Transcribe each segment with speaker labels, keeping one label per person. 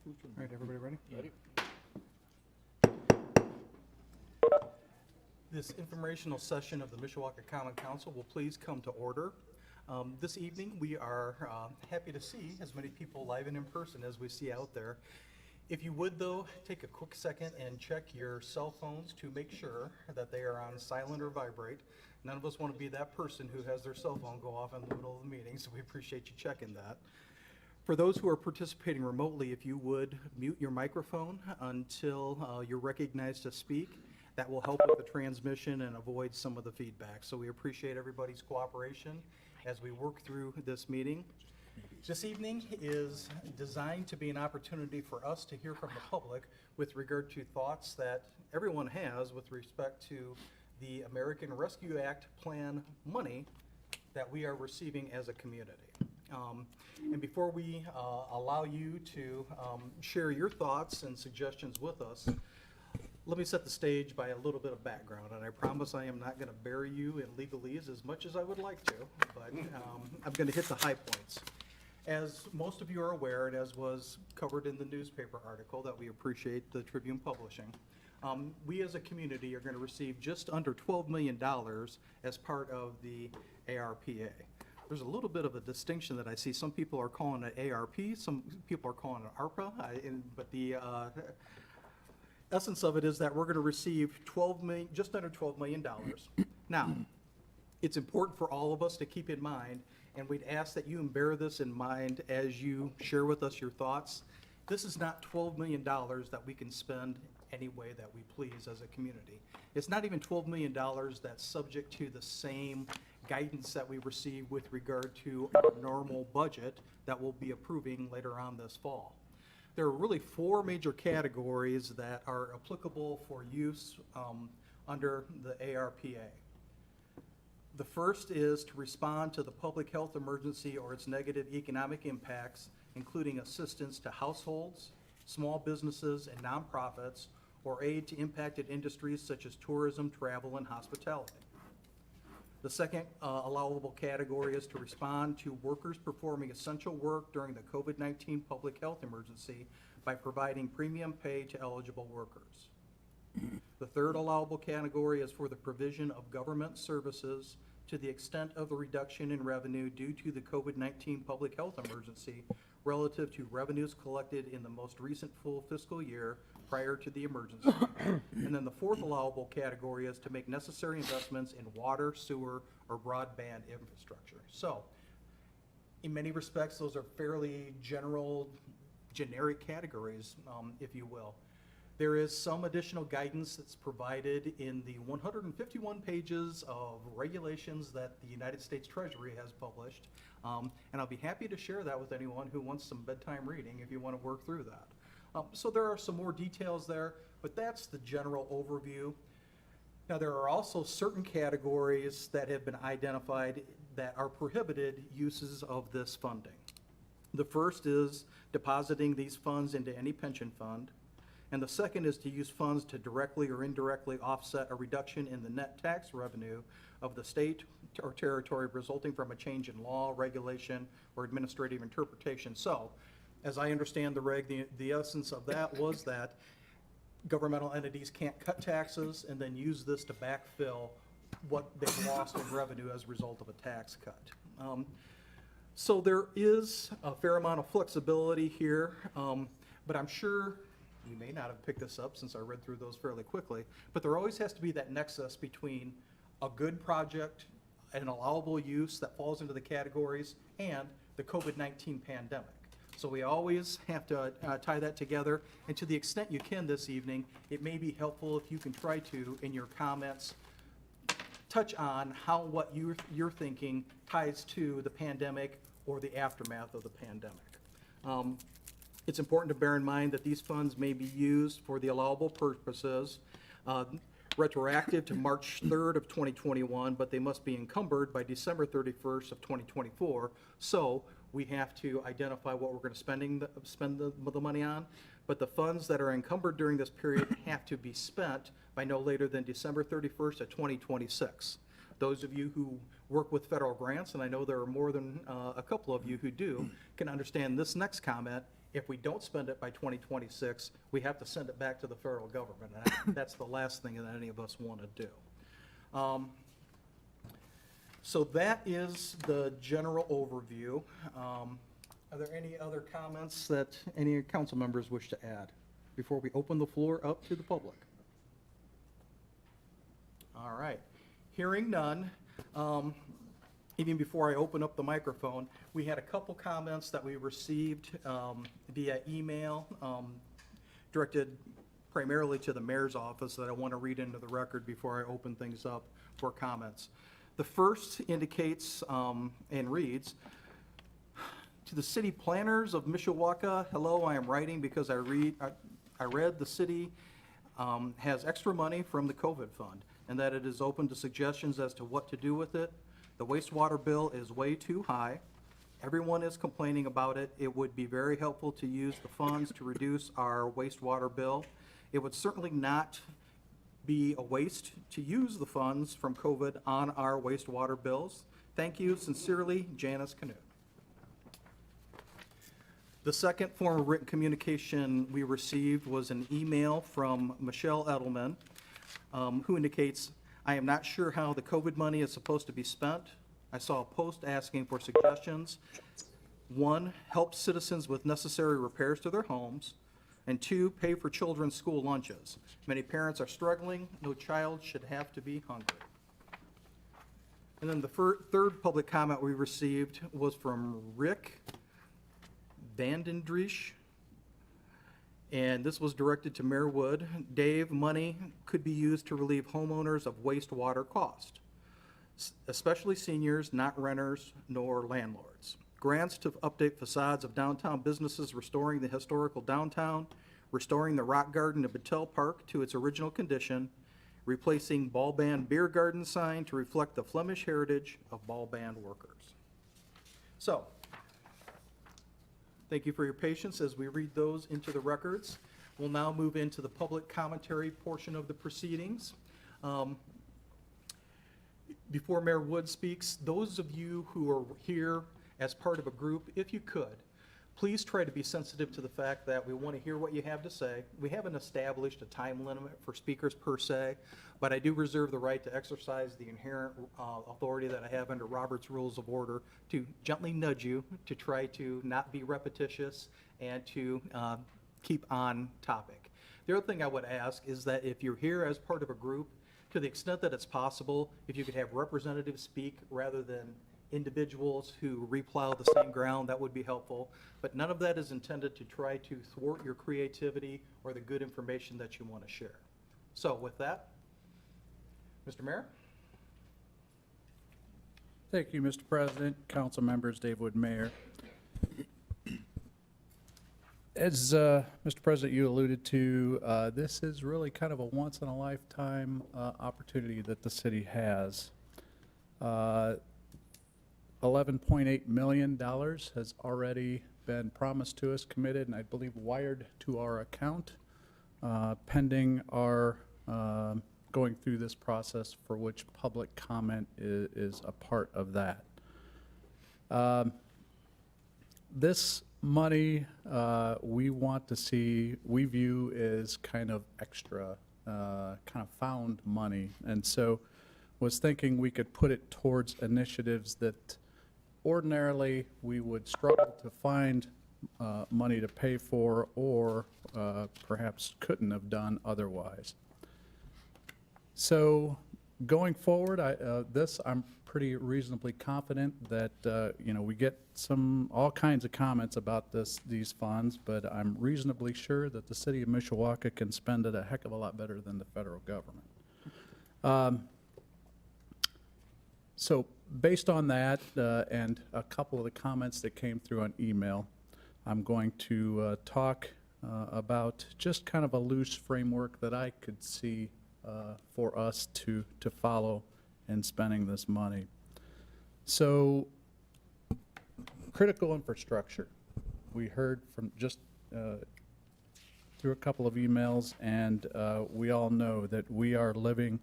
Speaker 1: All right, everybody ready?
Speaker 2: Ready?
Speaker 1: This informational session of the Mishawaka Common Council will please come to order. This evening, we are happy to see as many people live and in person as we see out there. If you would, though, take a quick second and check your cell phones to make sure that they are on silent or vibrate. None of us want to be that person who has their cell phone go off in the middle of the meeting, so we appreciate you checking that. For those who are participating remotely, if you would mute your microphone until you're recognized to speak, that will help with the transmission and avoid some of the feedback. So we appreciate everybody's cooperation as we work through this meeting. This evening is designed to be an opportunity for us to hear from the public with regard to thoughts that everyone has with respect to the American Rescue Act plan money that we are receiving as a community. And before we allow you to share your thoughts and suggestions with us, let me set the stage by a little bit of background, and I promise I am not going to bury you in legalese as much as I would like to, but I'm going to hit the high points. As most of you are aware, and as was covered in the newspaper article that we appreciate the Tribune publishing, we as a community are going to receive just under $12 million as part of the ARPA. There's a little bit of a distinction that I see. Some people are calling it ARP, some people are calling it ARPA, but the essence of it is that we're going to receive just under $12 million. Now, it's important for all of us to keep in mind, and we'd ask that you bear this in mind as you share with us your thoughts. This is not $12 million that we can spend any way that we please as a community. It's not even $12 million that's subject to the same guidance that we receive with regard to our normal budget that we'll be approving later on this fall. There are really four major categories that are applicable for use under the ARPA. The first is to respond to the public health emergency or its negative economic impacts, including assistance to households, small businesses, and nonprofits, or aid to impacted industries such as tourism, travel, and hospitality. The second allowable category is to respond to workers performing essential work during the COVID-19 public health emergency by providing premium pay to eligible workers. The third allowable category is for the provision of government services to the extent of the reduction in revenue due to the COVID-19 public health emergency relative to revenues collected in the most recent full fiscal year prior to the emergency. And then the fourth allowable category is to make necessary investments in water, sewer, or broadband infrastructure. So, in many respects, those are fairly generic categories, if you will. There is some additional guidance that's provided in the 151 pages of regulations that the United States Treasury has published, and I'll be happy to share that with anyone who wants some bedtime reading if you want to work through that. So there are some more details there, but that's the general overview. Now, there are also certain categories that have been identified that are prohibited uses of this funding. The first is depositing these funds into any pension fund. And the second is to use funds to directly or indirectly offset a reduction in the net tax revenue of the state or territory resulting from a change in law, regulation, or administrative interpretation. So, as I understand the reg, the essence of that was that governmental entities can't cut taxes and then use this to backfill what they've lost in revenue as a result of a tax cut. So there is a fair amount of flexibility here, but I'm sure you may not have picked this up since I read through those fairly quickly, but there always has to be that nexus between a good project, an allowable use that falls into the categories, and the COVID-19 pandemic. So we always have to tie that together, and to the extent you can this evening, it may be helpful if you can try to, in your comments, touch on how what you're thinking ties to the pandemic or the aftermath of the pandemic. It's important to bear in mind that these funds may be used for the allowable purposes retroactive to March 3rd of 2021, but they must be encumbered by December 31st of 2024. So we have to identify what we're going to spend the money on. But the funds that are encumbered during this period have to be spent by no later than December 31st of 2026. Those of you who work with federal grants, and I know there are more than a couple of you who do, can understand this next comment. If we don't spend it by 2026, we have to send it back to the federal government. And that's the last thing that any of us want to do. So that is the general overview. Are there any other comments that any council members wish to add before we open the floor up to the public? All right. Hearing none, even before I open up the microphone, we had a couple comments that we received via email directed primarily to the mayor's office that I want to read into the record before I open things up for comments. The first indicates and reads, to the city planners of Mishawaka, hello, I am writing because I read the city has extra money from the COVID fund and that it is open to suggestions as to what to do with it. The wastewater bill is way too high. Everyone is complaining about it. It would be very helpful to use the funds to reduce our wastewater bill. It would certainly not be a waste to use the funds from COVID on our wastewater bills. Thank you, sincerely, Janice Canute. The second form of written communication we received was an email from Michelle Edelman, who indicates, I am not sure how the COVID money is supposed to be spent. I saw a post asking for suggestions. 1, help citizens with necessary repairs to their homes. And 2, pay for children's school lunches. Many parents are struggling. No child should have to be hungry. And then the third public comment we received was from Rick Vandendriesch, and this was directed to Mayor Wood. Dave, money could be used to relieve homeowners of wastewater cost, especially seniors, not renters nor landlords. Grants to update facades of downtown businesses, restoring the historical downtown, restoring the rock garden of Battelle Park to its original condition, replacing ball band beer garden sign to reflect the Flemish heritage of ball band workers. So, thank you for your patience as we read those into the records. We'll now move into the public commentary portion of the proceedings. Before Mayor Wood speaks, those of you who are here as part of a group, if you could, please try to be sensitive to the fact that we want to hear what you have to say. We haven't established a time limit for speakers per se, but I do reserve the right to exercise the inherent authority that I have under Robert's Rules of Order to gently nudge you to try to not be repetitious and to keep on topic. The other thing I would ask is that if you're here as part of a group, to the extent that it's possible, if you could have representatives speak rather than individuals who replow the same ground, that would be helpful. But none of that is intended to try to thwart your creativity or the good information that you want to share. So with that, Mr. Mayor.
Speaker 2: Thank you, Mr. President, council members, Dave Wood, Mayor. As Mr. President, you alluded to, this is really kind of a once-in-a-lifetime opportunity that the city has. $11.8 million has already been promised to us, committed, and I believe wired to our account, pending our going through this process for which public comment is a part of that. This money we want to see, we view as kind of extra, kind of found money, and so was thinking we could put it towards initiatives that ordinarily we would struggle to find money to pay for, or perhaps couldn't have done otherwise. So going forward, I'm pretty reasonably confident that we get all kinds of comments about these funds, but I'm reasonably sure that the city of Mishawaka can spend it a heck of a lot better than the federal government. So based on that and a couple of the comments that came through on email, I'm going to talk about just kind of a loose framework that I could see for us to follow in spending this money. So critical infrastructure. We heard from just through a couple of emails, and we all know that we are living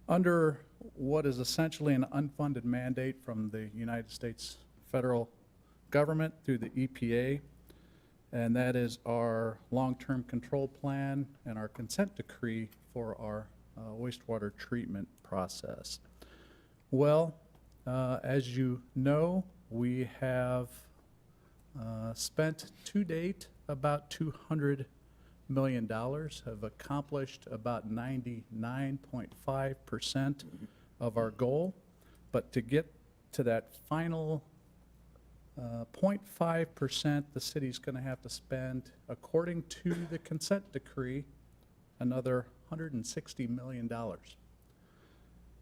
Speaker 2: Under what is essentially an unfunded mandate from the United States federal government through the EPA, and that is our long-term control plan and our consent decree for our wastewater treatment process. Well, as you know, we have spent to date about $200 million, have accomplished about 99.5% of our goal. But to get to that final 0.5%, the city's going to have to spend, according to the consent decree, another $160 million.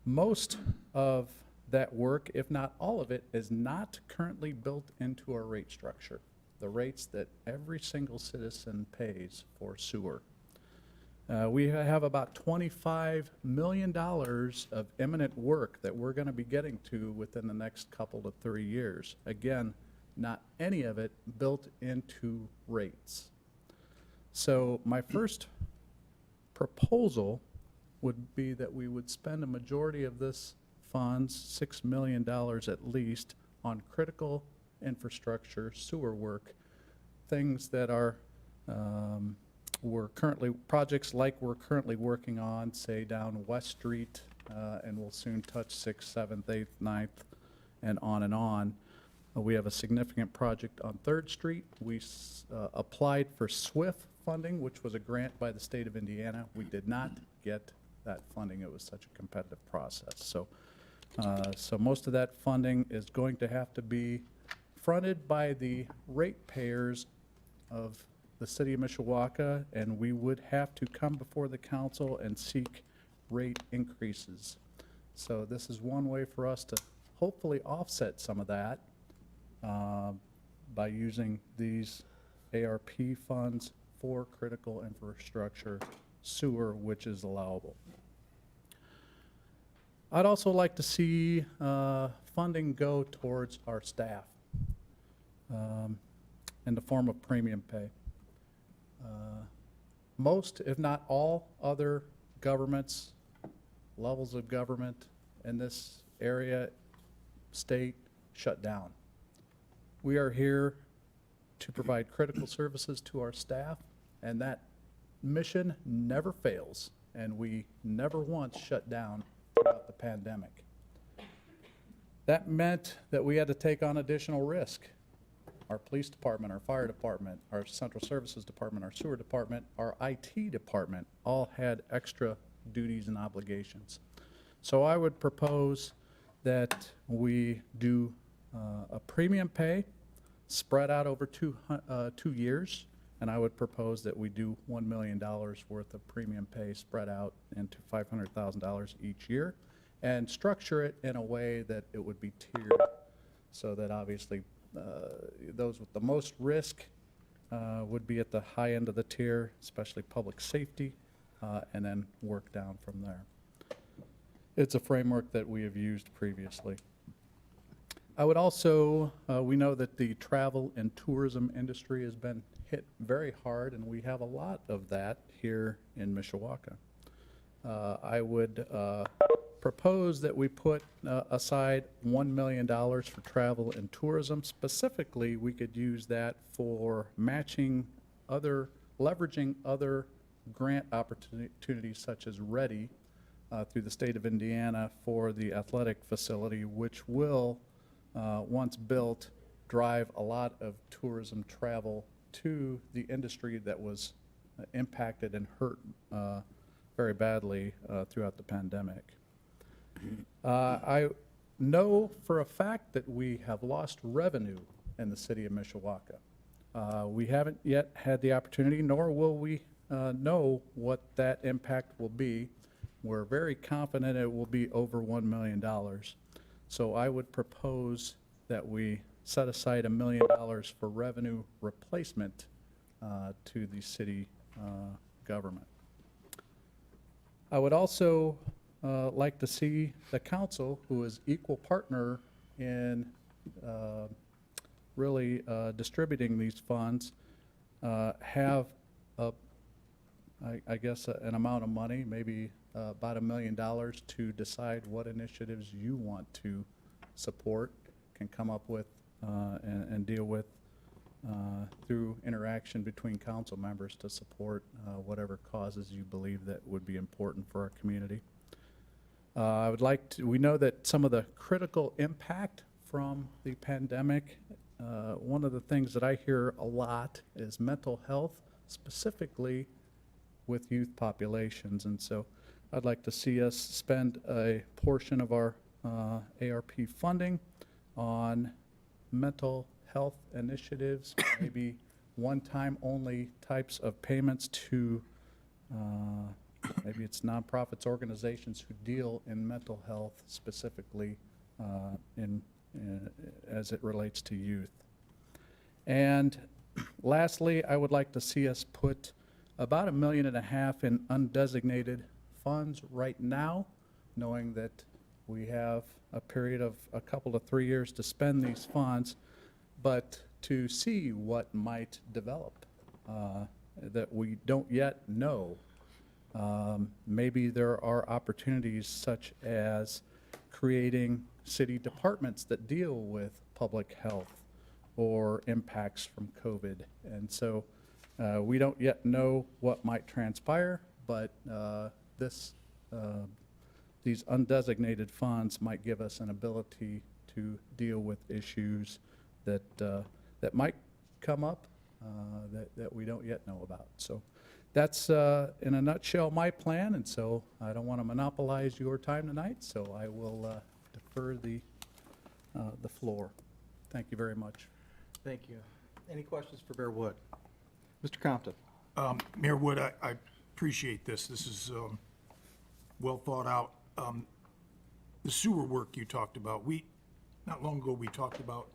Speaker 2: Most of that work, if not all of it, is not currently built into our rate structure, the rates that every single citizen pays for sewer. We have about $25 million of imminent work that we're going to be getting to within the next couple to 3 years. Again, not any of it built into rates. So my first proposal would be that we would spend a majority of this funds, $6 million at least, on critical infrastructure, sewer work, things that are projects like we're currently working on, say down West Street, and we'll soon touch 6th, 7th, 8th, 9th, and on and on. We have a significant project on 3rd Street. We applied for SWIFT funding, which was a grant by the state of Indiana. We did not get that funding. It was such a competitive process. So most of that funding is going to have to be fronted by the ratepayers of the city of Mishawaka, and we would have to come before the council and seek rate increases. So this is one way for us to hopefully offset some of that by using these ARP funds for critical infrastructure, sewer, which is allowable. I'd also like to see funding go towards our staff in the form of premium pay. Most, if not all, other governments, levels of government in this area, state, shut down. We are here to provide critical services to our staff, and that mission never fails, and we never once shut down throughout the pandemic. That meant that we had to take on additional risk. Our police department, our fire department, our central services department, our sewer department, our IT department all had extra duties and obligations. So I would propose that we do a premium pay spread out over 2 years, and I would propose that we do $1 million worth of premium pay spread out into $500,000 each year, and structure it in a way that it would be tiered, so that obviously those with the most risk would be at the high end of the tier, especially public safety, and then work down from there. It's a framework that we have used previously. I would also, we know that the travel and tourism industry has been hit very hard, and we have a lot of that here in Mishawaka. I would propose that we put aside $1 million for travel and tourism. Specifically, we could use that for matching leveraging other grant opportunities such as READY through the state of Indiana for the athletic facility, which will, once built, drive a lot of tourism travel to the industry that was impacted and hurt very badly throughout the pandemic. I know for a fact that we have lost revenue in the city of Mishawaka. We haven't yet had the opportunity, nor will we know what that impact will be. We're very confident it will be over $1 million. So I would propose that we set aside $1 million for revenue replacement to the city government. I would also like to see the council, who is equal partner in really distributing these funds, have a I guess, an amount of money, maybe about $1 million, to decide what initiatives you want to support, can come up with and deal with through interaction between council members to support whatever causes you believe that would be important for our community. I would like to, we know that some of the critical impact from the pandemic, one of the things that I hear a lot is mental health, specifically with youth populations. And so I'd like to see us spend a portion of our ARP funding on mental health initiatives, maybe one-time only types of payments to maybe it's nonprofits, organizations who deal in mental health, specifically as it relates to youth. And lastly, I would like to see us put about $1.5 million in undesignated funds right now, knowing that we have a period of a couple to 3 years to spend these funds, but to see what might develop that we don't yet know. Maybe there are opportunities such as creating city departments that deal with public health or impacts from COVID. And so we don't yet know what might transpire, but these undesignated funds might give us an ability to deal with issues that might come up that we don't yet know about. So that's, in a nutshell, my plan, and so I don't want to monopolize your time tonight, so I will defer the floor. Thank you very much.
Speaker 1: Thank you. Any questions for Mayor Wood? Mr. Compton?
Speaker 3: Mayor Wood, I appreciate this. This is well thought out. The sewer work you talked about, not long ago, we talked about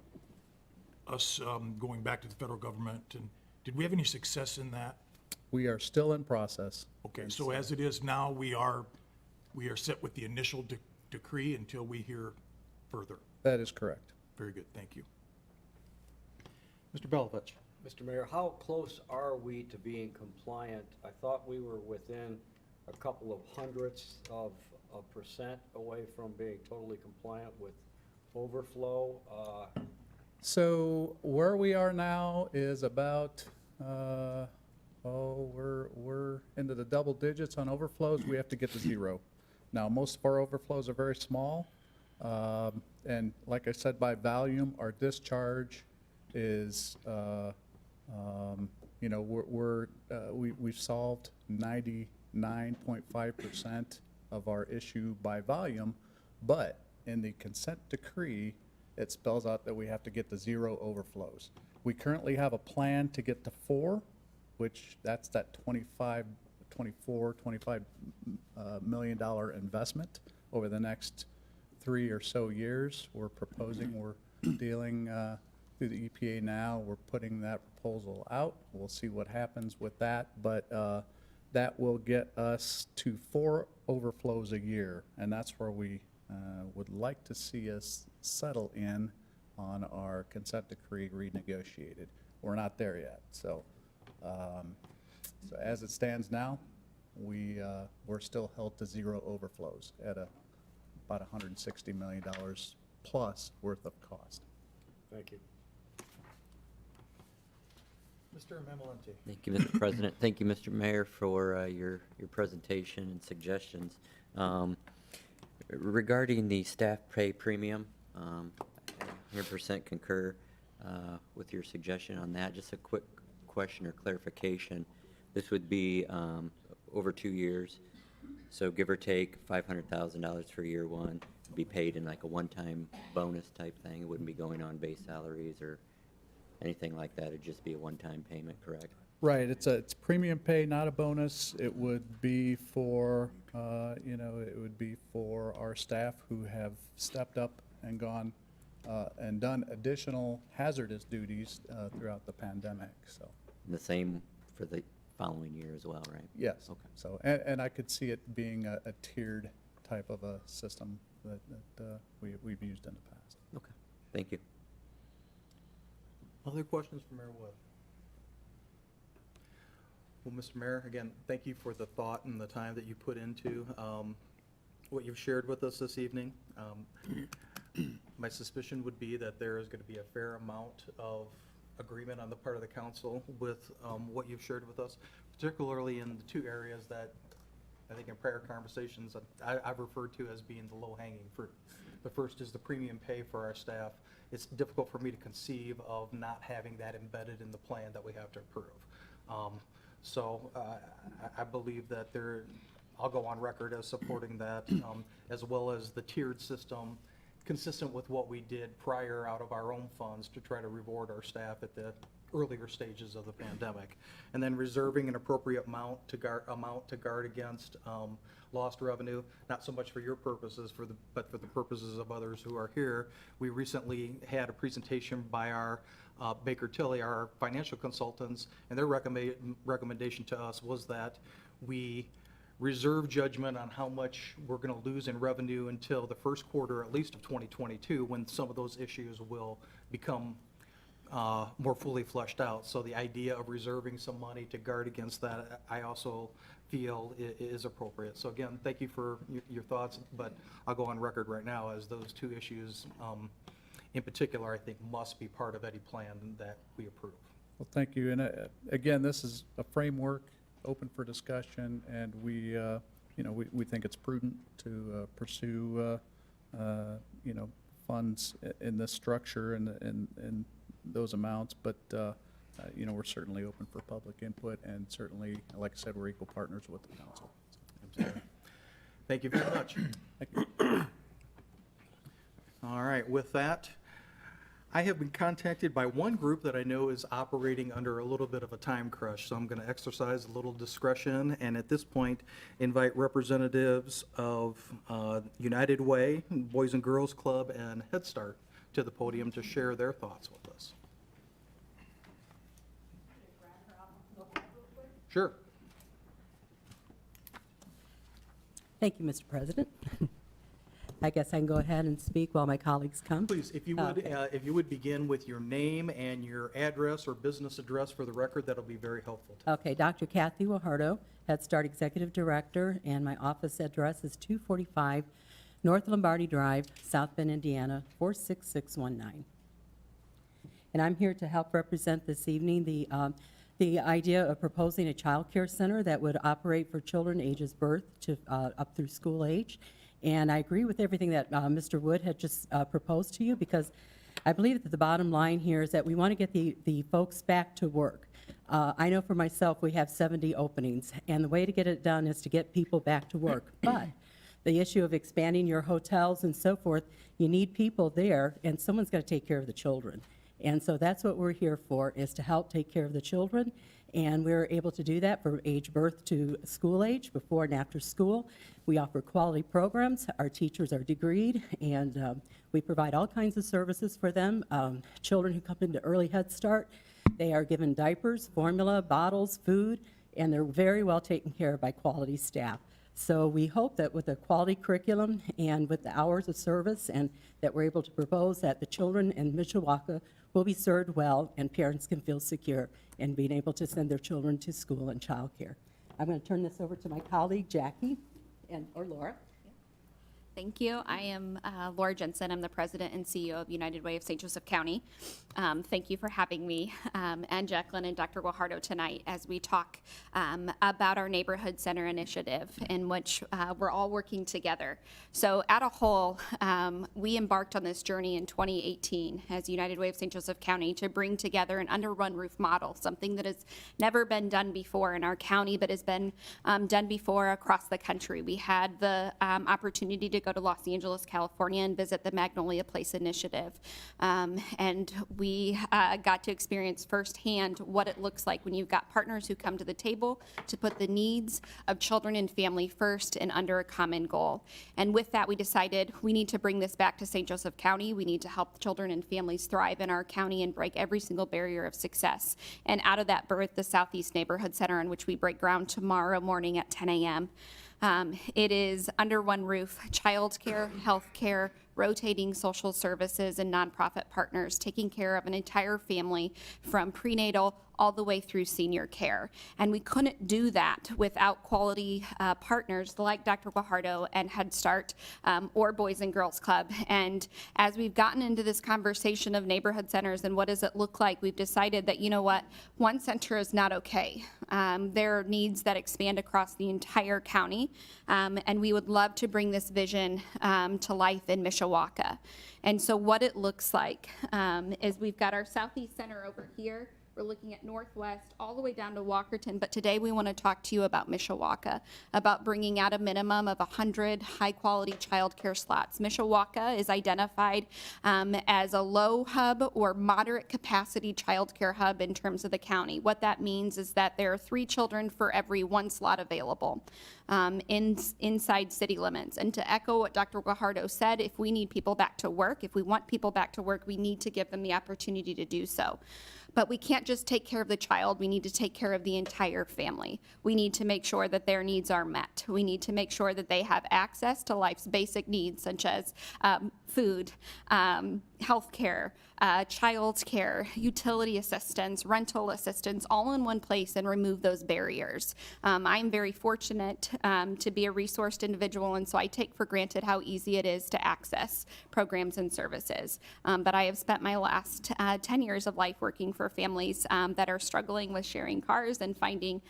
Speaker 3: us going back to the federal government, and did we have any success in that?
Speaker 2: We are still in process.
Speaker 3: Okay, so as it is now, we are set with the initial decree until we hear further.
Speaker 2: That is correct.
Speaker 3: Very good, thank you.
Speaker 1: Mr. Belovich?
Speaker 4: Mr. Mayor, how close are we to being compliant? I thought we were within a couple of hundredths of a percent away from being totally compliant with overflow.
Speaker 2: So where we are now is about, we're into the double digits on overflows. We have to get to 0. Now, most of our overflows are very small. And like I said, by volume, our discharge is, we've solved 99.5% of our issue by volume, but in the consent decree, it spells out that we have to get to 0 overflows. We currently have a plan to get to 4, which that's that $25 million investment over the next 3 or so years. We're proposing, we're dealing through the EPA now. We're putting that proposal out. We'll see what happens with that, but that will get us to 4 overflows a year, and that's where we would like to see us settle in on our consent decree renegotiated. We're not there yet, so as it stands now, we're still held to 0 overflows at about $160 million plus worth of cost.
Speaker 4: Thank you.
Speaker 1: Mr. Mamalenti?
Speaker 5: Thank you, Mr. President. Thank you, Mr. Mayor, for your presentation and suggestions. Regarding the staff pay premium, I 100% concur with your suggestion on that. Just a quick question or clarification. This would be over 2 years, so give or take $500,000 for year 1, be paid in like a one-time bonus type thing. It wouldn't be going on base salaries or anything like that. It'd just be a one-time payment, correct?
Speaker 2: Right, it's premium pay, not a bonus. It would be for, it would be for our staff who have stepped up and gone and done additional hazardous duties throughout the pandemic, so.
Speaker 5: And the same for the following year as well, right?
Speaker 2: Yes.
Speaker 5: Okay.
Speaker 2: So, and I could see it being a tiered type of a system that we've used in the past.
Speaker 5: Okay, thank you.
Speaker 1: Other questions for Mayor Wood? Well, Mr. Mayor, again, thank you for the thought and the time that you put into what you've shared with us this evening. My suspicion would be that there is going to be a fair amount of agreement on the part of the council with what you've shared with us, particularly in the two areas that I think in prior conversations I've referred to as being the low-hanging fruit. The first is the premium pay for our staff. It's difficult for me to conceive of not having that embedded in the plan that we have to approve. So I believe that I'll go on record as supporting that, as well as the tiered system, consistent with what we did prior out of our own funds to try to reward our staff at the earlier stages of the pandemic. And then reserving an appropriate amount to guard against lost revenue, not so much for your purposes, but for the purposes of others who are here. We recently had a presentation by our Baker Tilly, our financial consultants, and their recommendation to us was that we reserve judgment on how much we're going to lose in revenue until the first quarter, at least of 2022, when some of those issues will become more fully fleshed out. So the idea of reserving some money to guard against that, I also feel is appropriate. So again, thank you for your thoughts, but I'll go on record right now as those two issues in particular, I think must be part of any plan that we approve.
Speaker 2: Well, thank you. And again, this is a framework open for discussion, and we think it's prudent to pursue, funds in this structure and those amounts, but, we're certainly open for public input, and certainly, like I said, we're equal partners with the council.
Speaker 1: Thank you very much. All right, with that, I have been contacted by one group that I know is operating under a little bit of a time crunch, so I'm going to exercise a little discretion, and at this point, invite representatives of United Way, Boys and Girls Club, and Head Start to the podium to share their thoughts with us. Sure.
Speaker 6: Thank you, Mr. President. I guess I can go ahead and speak while my colleagues come.
Speaker 1: Please, if you would begin with your name and your address or business address for the record, that'll be very helpful.
Speaker 6: Okay, Dr. Kathy Guajardo, Head Start Executive Director, and my office address is 245 North Lombardi Drive, South Bend, Indiana, 46619. And I'm here to help represent this evening the idea of proposing a child care center that would operate for children ages birth to up through school age. And I agree with everything that Mr. Wood had just proposed to you, because I believe that the bottom line here is that we want to get the folks back to work. I know for myself, we have 70 openings, and the way to get it done is to get people back to work. But the issue of expanding your hotels and so forth, you need people there, and someone's got to take care of the children. And so that's what we're here for, is to help take care of the children. And we're able to do that from age birth to school age, before and after school. We offer quality programs. Our teachers are degreed, and we provide all kinds of services for them. Children who come into early Head Start, they are given diapers, formula, bottles, food, and they're very well taken care of by quality staff. So we hope that with a quality curriculum and with the hours of service, and that we're able to propose that the children in Mishawaka will be served well, and parents can feel secure in being able to send their children to school and childcare. I'm going to turn this over to my colleague, Jackie, or Laura.
Speaker 7: Thank you. I am Laura Jensen. I'm the president and CEO of United Way of St. Joseph County. Thank you for having me and Jacqueline and Dr. Guajardo tonight as we talk about our Neighborhood Center initiative, in which we're all working together. So at a whole, we embarked on this journey in 2018 as United Way of St. Joseph County to bring together an under one roof model, something that has never been done before in our county, but has been done before across the country. We had the opportunity to go to Los Angeles, California, and visit the Magnolia Place Initiative. And we got to experience firsthand what it looks like when you've got partners who come to the table to put the needs of children and family first and under a common goal. And with that, we decided we need to bring this back to St. Joseph County. We need to help children and families thrive in our county and break every single barrier of success. And out of that birthed the Southeast Neighborhood Center, in which we break ground tomorrow morning at 10 a.m. It is under one roof: childcare, health care, rotating social services and nonprofit partners, taking care of an entire family from prenatal all the way through senior care. And we couldn't do that without quality partners like Dr. Guajardo and Head Start or Boys and Girls Club. And as we've gotten into this conversation of neighborhood centers and what does it look like, we've decided that, you know what, one center is not okay. There are needs that expand across the entire county, and we would love to bring this vision to life in Mishawaka. And so what it looks like is we've got our Southeast Center over here. We're looking at Northwest all the way down to Walkerton, but today we want to talk to you about Mishawaka, about bringing out a minimum of 100 high-quality childcare slots. Mishawaka is identified as a low hub or moderate capacity childcare hub in terms of the county. What that means is that there are 3 children for every 1 slot available inside city limits. And to echo what Dr. Guajardo said, if we need people back to work, if we want people back to work, we need to give them the opportunity to do so. But we can't just take care of the child, we need to take care of the entire family. We need to make sure that their needs are met. We need to make sure that they have access to life's basic needs, such as food, health care, child care, utility assistance, rental assistance, all in one place, and remove those barriers. I'm very fortunate to be a resourced individual, and so I take for granted how easy it is to access programs and services. But I have spent my last 10 years of life working for families that are struggling with sharing cars and finding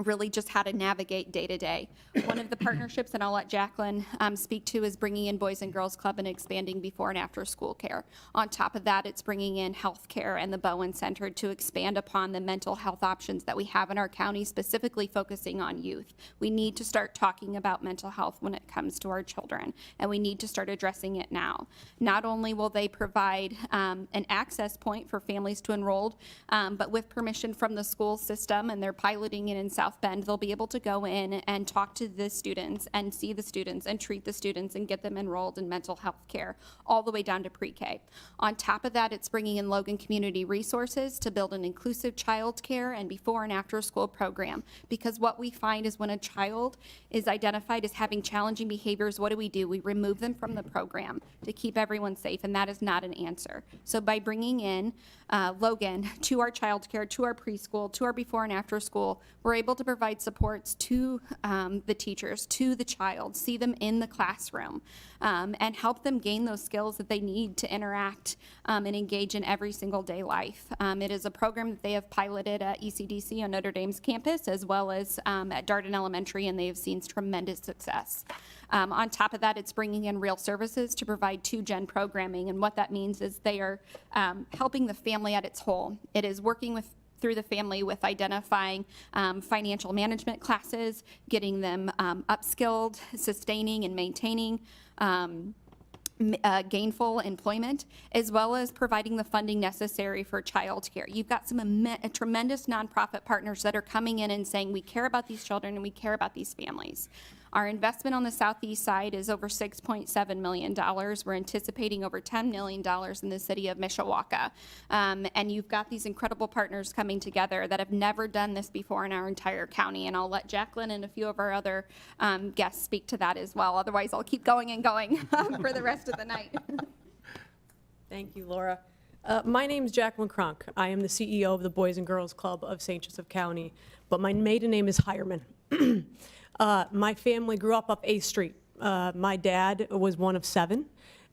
Speaker 7: really just how to navigate day to day. One of the partnerships, and I'll let Jacqueline speak to, is bringing in Boys and Girls Club and expanding before and after school care. On top of that, it's bringing in health care and the Bowen Center to expand upon the mental health options that we have in our county, specifically focusing on youth. We need to start talking about mental health when it comes to our children, and we need to start addressing it now. Not only will they provide an access point for families to enroll, but with permission from the school system, and they're piloting it in South Bend, they'll be able to go in and talk to the students and see the students and treat the students and get them enrolled in mental health care all the way down to pre-K. On top of that, it's bringing in Logan Community Resources to build an inclusive child care and before and after school program. Because what we find is when a child is identified as having challenging behaviors, what do? We remove them from the program to keep everyone safe, and that is not an answer. So by bringing in Logan to our child care, to our preschool, to our before and after school, we're able to provide supports to the teachers, to the child, see them in the classroom, and help them gain those skills that they need to interact and engage in every single day life. It is a program that they have piloted at ECDC on Notre Dame's campus, as well as at Darden Elementary, and they have seen tremendous success. On top of that, it's bringing in Real Services to provide 2-gen programming, and what that means is they are helping the family at its whole. It is working through the family with identifying financial management classes, getting them upskilled, sustaining and maintaining gainful employment, as well as providing the funding necessary for childcare. You've got some tremendous nonprofit partners that are coming in and saying, we care about these children and we care about these families. Our investment on the southeast side is over $6.7 million. We're anticipating over $10 million in the city of Mishawaka. And you've got these incredible partners coming together that have never done this before in our entire county. And I'll let Jacqueline and a few of our other guests speak to that as well. Otherwise, I'll keep going and going for the rest of the night.
Speaker 8: Thank you, Laura. My name is Jacqueline Cronk. I am the CEO of the Boys and Girls Club of St. Joseph County, but my maiden name is Hireman. My family grew up 8th Street. My dad was one of 7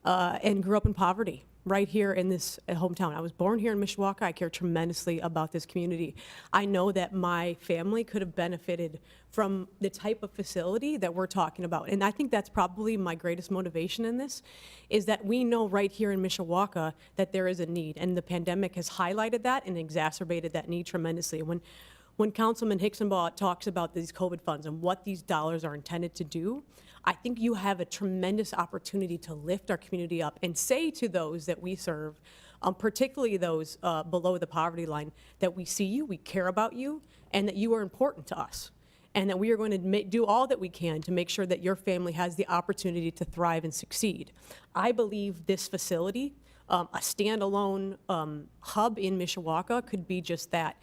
Speaker 8: and grew up in poverty right here in this hometown. I was born here in Mishawaka. I care tremendously about this community. I know that my family could have benefited from the type of facility that we're talking about. And I think that's probably my greatest motivation in this, is that we know right here in Mishawaka that there is a need. And the pandemic has highlighted that and exacerbated that need tremendously. When Councilman Hicksonbaugh talks about these COVID funds and what these dollars are intended to do, I think you have a tremendous opportunity to lift our community up and say to those that we serve, particularly those below the poverty line, that we see you, we care about you, and that you are important to us. And that we are going to do all that we can to make sure that your family has the opportunity to thrive and succeed. I believe this facility, a standalone hub in Mishawaka, could be just that.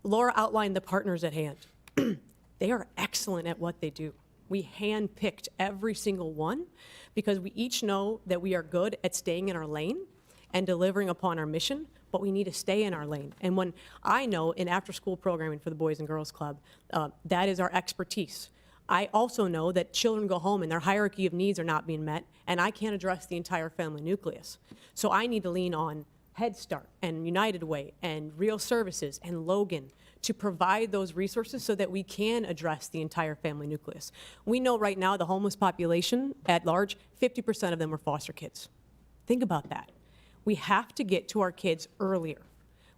Speaker 8: Laura outlined the partners at hand. They are excellent at what they do. We handpicked every single one because we each know that we are good at staying in our lane and delivering upon our mission, but we need to stay in our lane. And when I know in after-school programming for the Boys and Girls Club, that is our expertise. I also know that children go home and their hierarchy of needs are not being met, and I can't address the entire family nucleus. So I need to lean on Head Start and United Way and Real Services and Logan to provide those resources so that we can address the entire family nucleus. We know right now the homeless population at large, 50% of them are foster kids. Think about that. We have to get to our kids earlier.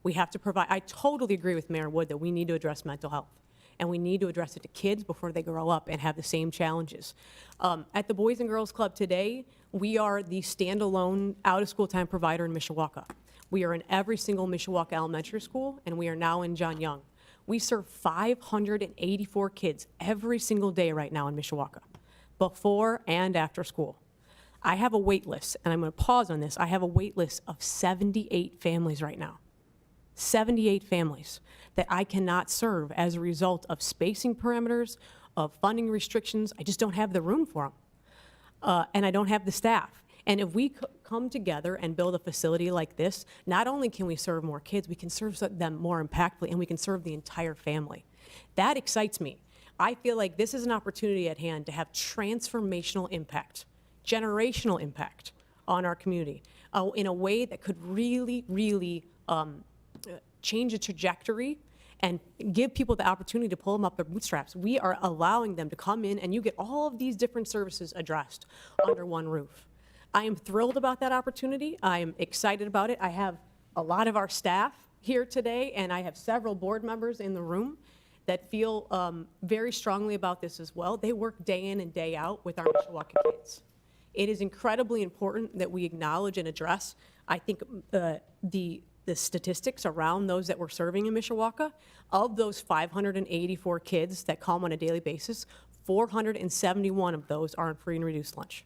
Speaker 8: We have to provide, I totally agree with Mayor Wood that we need to address mental health. And we need to address it to kids before they grow up and have the same challenges. At the Boys and Girls Club today, we are the standalone out-of-school time provider in Mishawaka. We are in every single Mishawaka elementary school, and we are now in John Young. We serve 584 kids every single day right now in Mishawaka, before and after school. I have a wait list, and I'm going to pause on this. I have a wait list of 78 families right now. 78 families that I cannot serve as a result of spacing parameters, of funding restrictions. I just don't have the room for them. And I don't have the staff. And if we come together and build a facility like this, not only can we serve more kids, we can serve them more impactfully, and we can serve the entire family. That excites me. I feel like this is an opportunity at hand to have transformational impact, generational impact on our community in a way that could really, really change the trajectory and give people the opportunity to pull them up their bootstraps. We are allowing them to come in and you get all of these different services addressed under one roof. I am thrilled about that opportunity. I am excited about it. I have a lot of our staff here today, and I have several board members in the room that feel very strongly about this as well. They work day in and day out with our Mishawaka kids. It is incredibly important that we acknowledge and address, I think, the statistics around those that we're serving in Mishawaka. Of those 584 kids that come on a daily basis, 471 of those are on free and reduced lunch.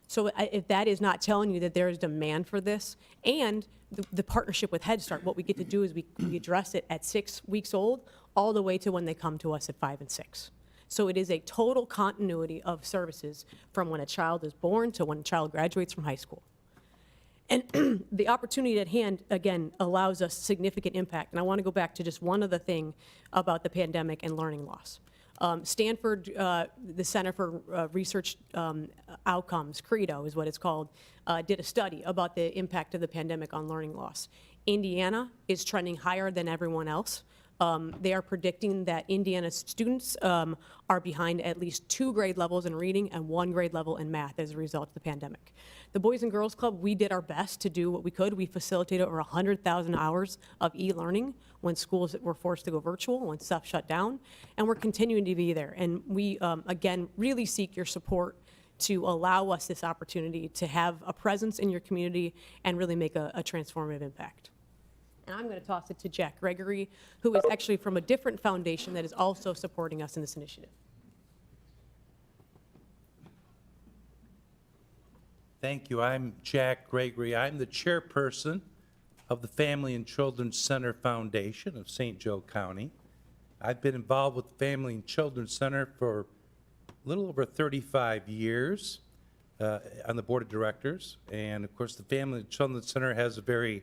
Speaker 8: So if that is not telling you that there is demand for this, and the partnership with Head Start, what we get to do is we address it at 6 weeks old all the way to when they come to us at 5 and 6. So it is a total continuity of services from when a child is born to when a child graduates from high school. And the opportunity at hand, again, allows us significant impact. And I want to go back to just one other thing about the pandemic and learning loss. Stanford, the Center for Research Outcomes, CREDO is what it's called, did a study about the impact of the pandemic on learning loss. Indiana is trending higher than everyone else. They are predicting that Indiana students are behind at least 2 grade levels in reading and 1 grade level in math as a result of the pandemic. The Boys and Girls Club, we did our best to do what we could. We facilitated over 100,000 hours of e-learning when schools were forced to go virtual, when stuff shut down, and we're continuing to be there. And we, again, really seek your support to allow us this opportunity to have a presence in your community and really make a transformative impact. And I'm going to toss it to Jack Gregory, who is actually from a different foundation that is also supporting us in this initiative.
Speaker 9: Thank you. I'm Jack Gregory. I'm the chairperson of the Family and Children's Center Foundation of St. Joe County. I've been involved with the Family and Children's Center for a little over 35 years on the board of directors. And of course, the Family and Children's Center has a very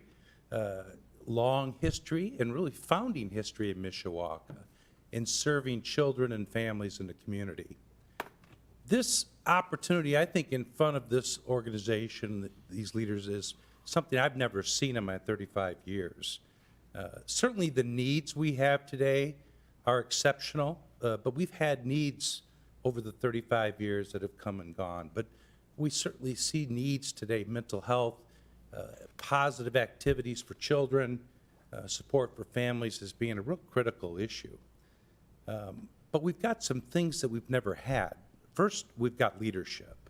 Speaker 9: long history and really founding history in Mishawaka in serving children and families in the community. This opportunity, I think, in front of this organization, these leaders, is something I've never seen in my 35 years. Certainly the needs we have today are exceptional, but we've had needs over the 35 years that have come and gone. But we certainly see needs today: mental health, positive activities for children, support for families as being a real critical issue. But we've got some things that we've never had. First, we've got leadership.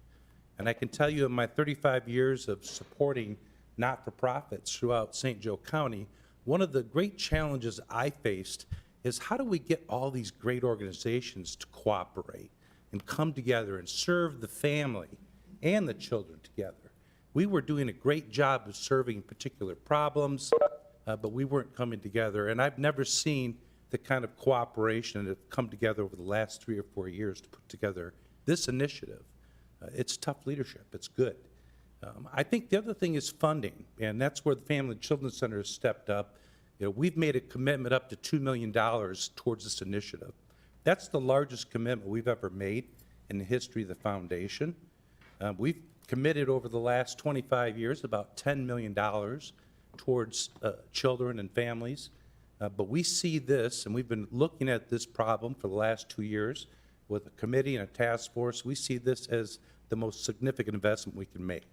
Speaker 9: And I can tell you in my 35 years of supporting not-for-profits throughout St. Joe County, one of the great challenges I faced is how do we get all these great organizations to cooperate and come together and serve the family and the children together. We were doing a great job of serving particular problems, but we weren't coming together. And I've never seen the kind of cooperation that have come together over the last 3 or 4 years to put together this initiative. It's tough leadership. It's good. I think the other thing is funding, and that's where the Family and Children's Center has stepped up. We've made a commitment up to $2 million towards this initiative. That's the largest commitment we've ever made in the history of the foundation. We've committed over the last 25 years about $10 million towards children and families. But we see this, and we've been looking at this problem for the last 2 years with a committee and a task force. We see this as the most significant investment we can make.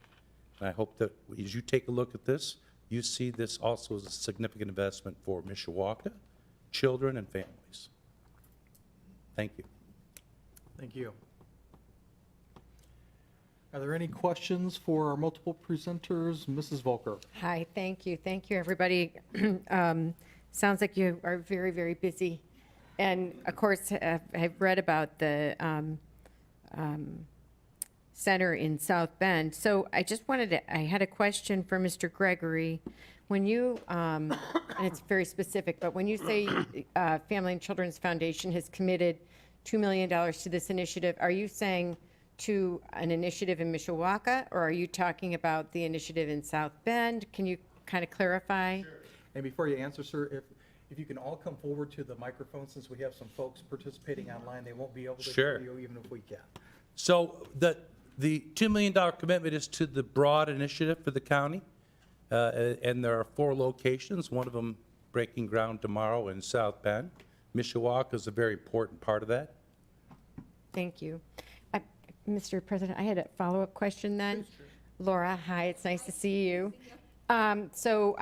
Speaker 9: And I hope that as you take a look at this, you see this also as a significant investment for Mishawaka, children, and families. Thank you.
Speaker 1: Thank you. Are there any questions for our multiple presenters? Mrs. Volker?
Speaker 10: Hi, thank you. Thank you, everybody. Sounds like you are very, very busy. And of course, I've read about the center in South Bend. So I just I had a question for Mr. Gregory. When you, and it's very specific, but when you say Family and Children's Foundation has committed $2 million to this initiative, are you saying to an initiative in Mishawaka, or are you talking about the initiative in South Bend? Can you kind of clarify?
Speaker 1: And before you answer, sir, if you can all come forward to the microphone, since we have some folks participating online, they won't be able to
Speaker 9: Sure.
Speaker 1: hear you even if we can.
Speaker 9: So the $2 million commitment is to the broad initiative for the county. And there are 4 locations, one of them breaking ground tomorrow in South Bend. Mishawaka is a very important part of that.
Speaker 10: Thank you. Mr. President, I had a follow-up question then. Laura, hi, it's nice to see you. So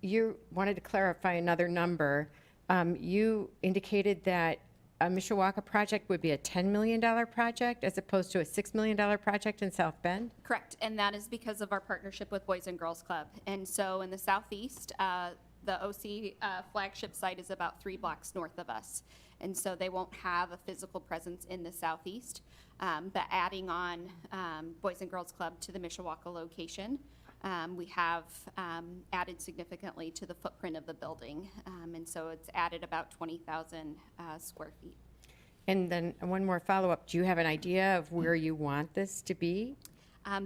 Speaker 10: you wanted to clarify another number. You indicated that a Mishawaka project would be a $10 million project as opposed to a $6 million project in South Bend?
Speaker 7: Correct, and that is because of our partnership with Boys and Girls Club. And so in the southeast, the OC flagship site is about 3 blocks north of us. And so they won't have a physical presence in the southeast. But adding on Boys and Girls Club to the Mishawaka location, we have added significantly to the footprint of the building. And so it's added about 20,000 square feet.
Speaker 10: And then one more follow-up. Do you have an idea of where you want this to be?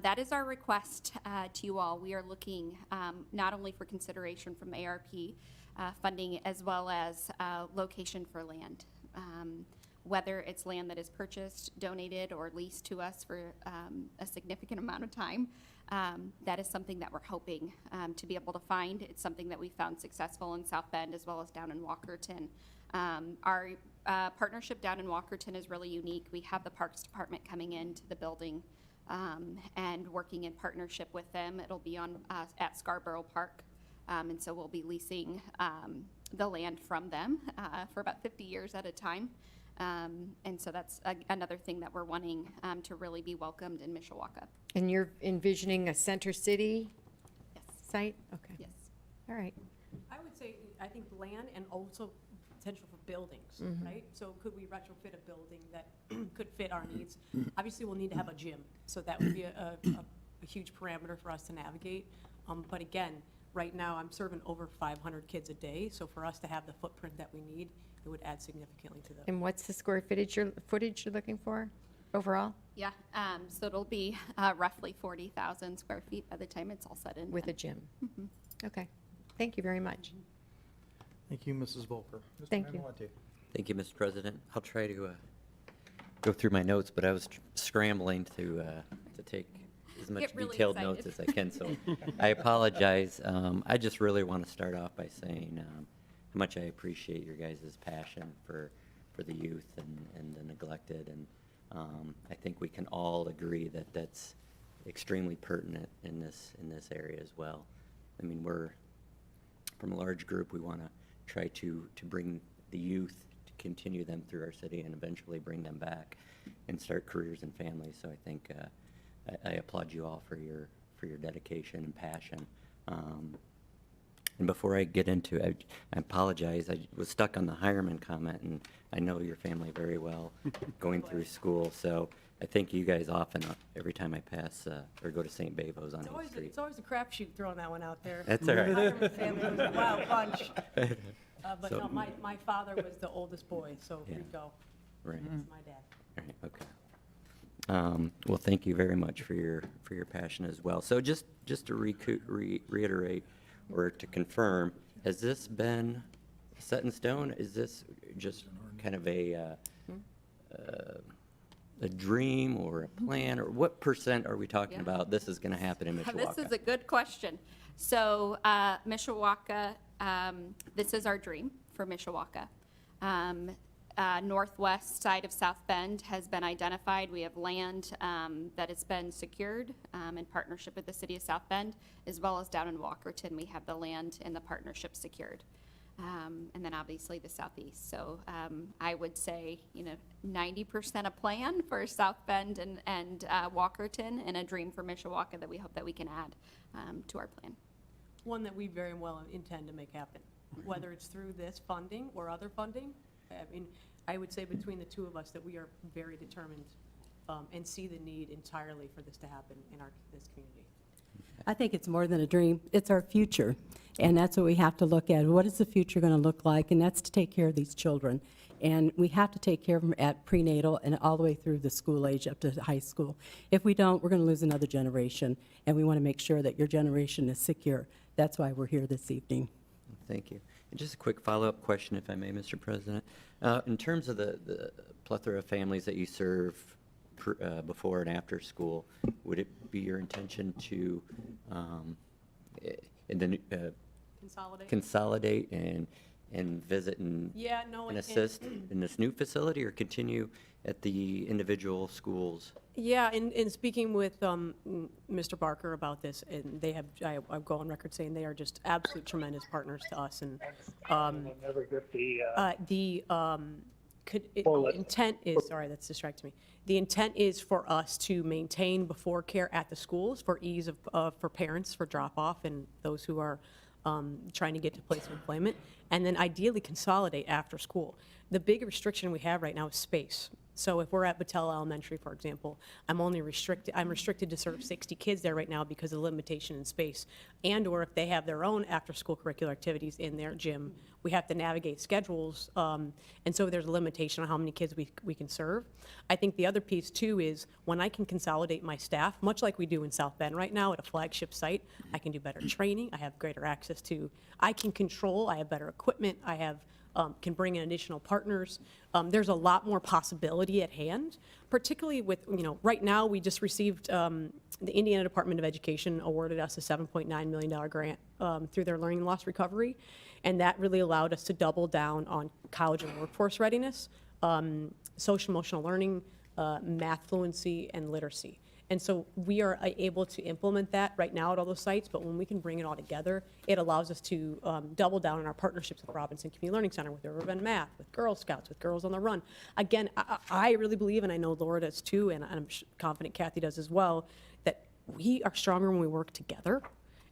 Speaker 7: That is our request to you all. We are looking not only for consideration from ARP funding as well as location for land. Whether it's land that is purchased, donated, or leased to us for a significant amount of time, that is something that we're hoping to be able to find. It's something that we found successful in South Bend as well as down in Walkerton. Our partnership down in Walkerton is really unique. We have the Parks Department coming into the building and working in partnership with them. It'll be on at Scarborough Park, and so we'll be leasing the land from them for about 50 years at a time. And so that's another thing that we're wanting to really be welcomed in Mishawaka.
Speaker 10: And you're envisioning a Center City
Speaker 7: Yes.
Speaker 10: site? Okay.
Speaker 7: Yes.
Speaker 10: All right.
Speaker 8: I would say, I think land and also potential for buildings, right? So could we retrofit a building that could fit our needs? Obviously, we'll need to have a gym, so that would be a huge parameter for us to navigate. But again, right now, I'm serving over 500 kids a day, so for us to have the footprint that we need, it would add significantly to the.
Speaker 10: And what's the square footage you're looking for overall
Speaker 7: Yeah, so it'll be roughly 40,000 square feet by the time it's all said and
Speaker 10: with a
Speaker 7: done.
Speaker 10: gym? Okay. Thank you very much.
Speaker 1: Thank you, Mrs. Volker. Mr.
Speaker 10: Thank you.
Speaker 1: Manueliti.
Speaker 5: Thank you, Mr. President. I'll try to go through my notes, but I was scrambling to take as much
Speaker 7: Get really
Speaker 5: detailed
Speaker 7: excited.
Speaker 5: notes as I can, so I apologize. I just really want to start off by saying how much I appreciate your guys' passion for the youth and the neglected, and I think we can all agree that that's extremely pertinent in this area as well. I mean, we're from a large group, we want to try to bring the youth, to continue them through our city and eventually bring them back and start careers and families. So I think I applaud you all for your dedication and passion. And before I get into it, I apologize. I was stuck on the Hireman comment, and I know your family very well going through school. So I think you guys often, every time I pass or go to St. Bavo's on 8th Street.
Speaker 8: It's always a crapshoot throwing that one out there.
Speaker 5: That's all right.
Speaker 8: Hireman family was a wild bunch. But
Speaker 5: So-
Speaker 8: no, my father was the oldest boy, so
Speaker 5: Yeah.
Speaker 8: Rico
Speaker 5: Right.
Speaker 8: is my dad.
Speaker 5: Right, okay. Well, thank you very much for your passion as well. So just to reiterate or to confirm, has this been set in stone? Is this just kind of a dream or a plan, or what percent are we talking
Speaker 7: Yeah.
Speaker 5: about this is going to happen in Mishawaka?
Speaker 7: This is a good question. So, Mishawaka, this is our dream for Mishawaka. Northwest side of South Bend has been identified. We have land that has been secured in partnership with the city of South Bend, as well as down in Walkerton, we have the land and the partnership secured. And then obviously the southeast. So I would say, 90% a plan for South Bend and Walkerton, and a dream for Mishawaka that we hope that we can add to our plan.
Speaker 8: One that we very well intend to make happen, whether it's through this funding or other funding. I mean, I would say between the two of us that we are very determined and see the need entirely for this to happen in this community.
Speaker 6: I think it's more than a dream. It's our future. And that's what we have to look at. What is the future going to look like? And that's to take care of these children. And we have to take care of them at prenatal and all the way through the school age up to high school. If we don't, we're going to lose another generation. And we want to make sure that your generation is secure. That's why we're here this evening.
Speaker 5: Thank you. And just a quick follow-up question, if I may, Mr. President. In terms of the plethora of families that you serve before and after school, would it be your intention to consolidate and visit and
Speaker 8: Yeah, no,
Speaker 5: and assist in this new facility, or continue at the individual schools?
Speaker 8: Yeah, in speaking with Mr. Barker about this, and they have, I go on record saying they are just absolute tremendous partners to us, and intent is, sorry, that's distracting me. The intent is for us to maintain before care at the schools for ease for parents, for drop-off, and those who are trying to get to place of employment, and then ideally consolidate after school. The big restriction we have right now is space. So if we're at Battelle Elementary, for example, I'm restricted to serve 60 kids there right now because of limitation in space. And/or if they have their own after-school curricular activities in their gym, we have to navigate schedules. And so there's a limitation on how many kids we can serve. I think the other piece too is when I can consolidate my staff, much like we do in South Bend right now at a flagship site, I can do better training, I have greater access to, I can control, I have better equipment, I have can bring in additional partners. There's a lot more possibility at hand, particularly with, right now we just received, the Indiana Department of Education awarded us a $7.9 million grant through their learning loss recovery, and that really allowed us to double down on college and workforce readiness, social emotional learning, math fluency, and literacy. And so we are able to implement that right now at all those sites, but when we can bring it all together, it allows us to double down on our partnerships with Robinson Community Learning Center, with Urban Math, with Girl Scouts, with Girls on the Run. Again, I really believe, and I know Laura does too, and I'm confident Kathy does as well, that we are stronger when we work together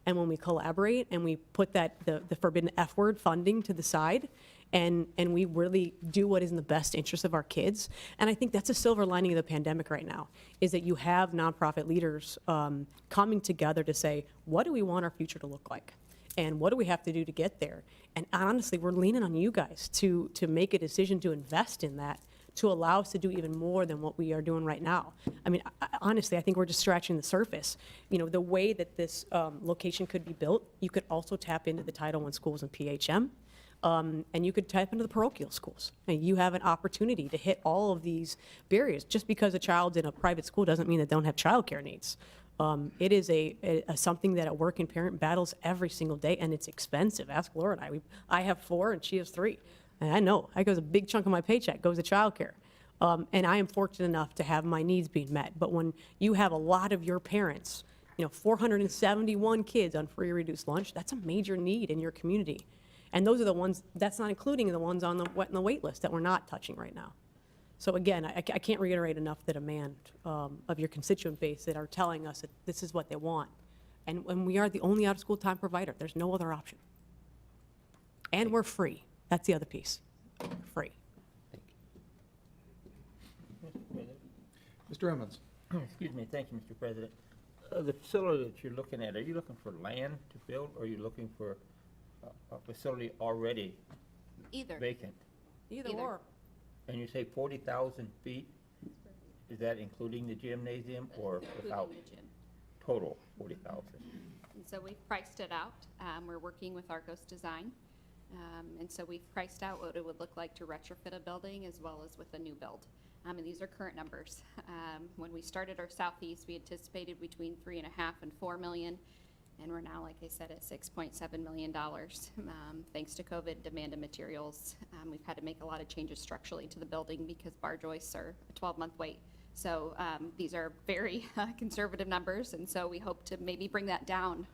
Speaker 8: and when we collaborate and we put the forbidden F word funding to the side. And we really do what is in the best interest of our kids. And I think that's a silver lining of the pandemic right now, is that you have nonprofit leaders coming together to say, what do we want our future to look like? And what do we have to do to get there? And honestly, we're leaning on you guys to make a decision to invest in that, to allow us to do even more than what we are doing right now. I mean, honestly, I think we're just scratching the surface. The way that this location could be built, you could also tap into the Title I schools and PHM. And you could tap into the parochial schools. And you have an opportunity to hit all of these barriers. Just because a child's in a private school doesn't mean they don't have childcare needs. It is something that a working parent battles every single day, and it's expensive. Ask Laura and I. I have 4 and she has 3. And I know, I goes a big chunk of my paycheck goes to childcare. And I am fortunate enough to have my needs being met. But when you have a lot of your parents, 471 kids on free or reduced lunch, that's a major need in your community. And those are the ones, that's not including the ones on the wait list that we're not touching right now. So again, I can't reiterate enough the demand of your constituent base that are telling us that this is what they want. And we are the only out-of-school time provider. There's no other option. And we're free. That's the other piece. We're free.
Speaker 1: Mr. Emmons?
Speaker 11: Excuse me, thank you, Mr. President. The facility that you're looking at, are you looking for land to build, or are you looking for a facility already
Speaker 7: Either.
Speaker 11: vacant?
Speaker 8: Either
Speaker 7: Either.
Speaker 8: or.
Speaker 11: And you say 40,000 feet? Is that including the gymnasium or without?
Speaker 7: Including the gym.
Speaker 11: Total 40,000?
Speaker 7: And so we've priced it out. We're working with Argos Design. And so we've priced out what it would look like to retrofit a building as well as with a new build. And these are current numbers. When we started our southeast, we anticipated between 3.5 and 4 million. And we're now, like I said, at $6.7 million. Thanks to COVID, demand of materials. We've had to make a lot of changes structurally to the building because bar joists are a 12-month wait. So these are very conservative numbers, and so we hope to maybe bring that down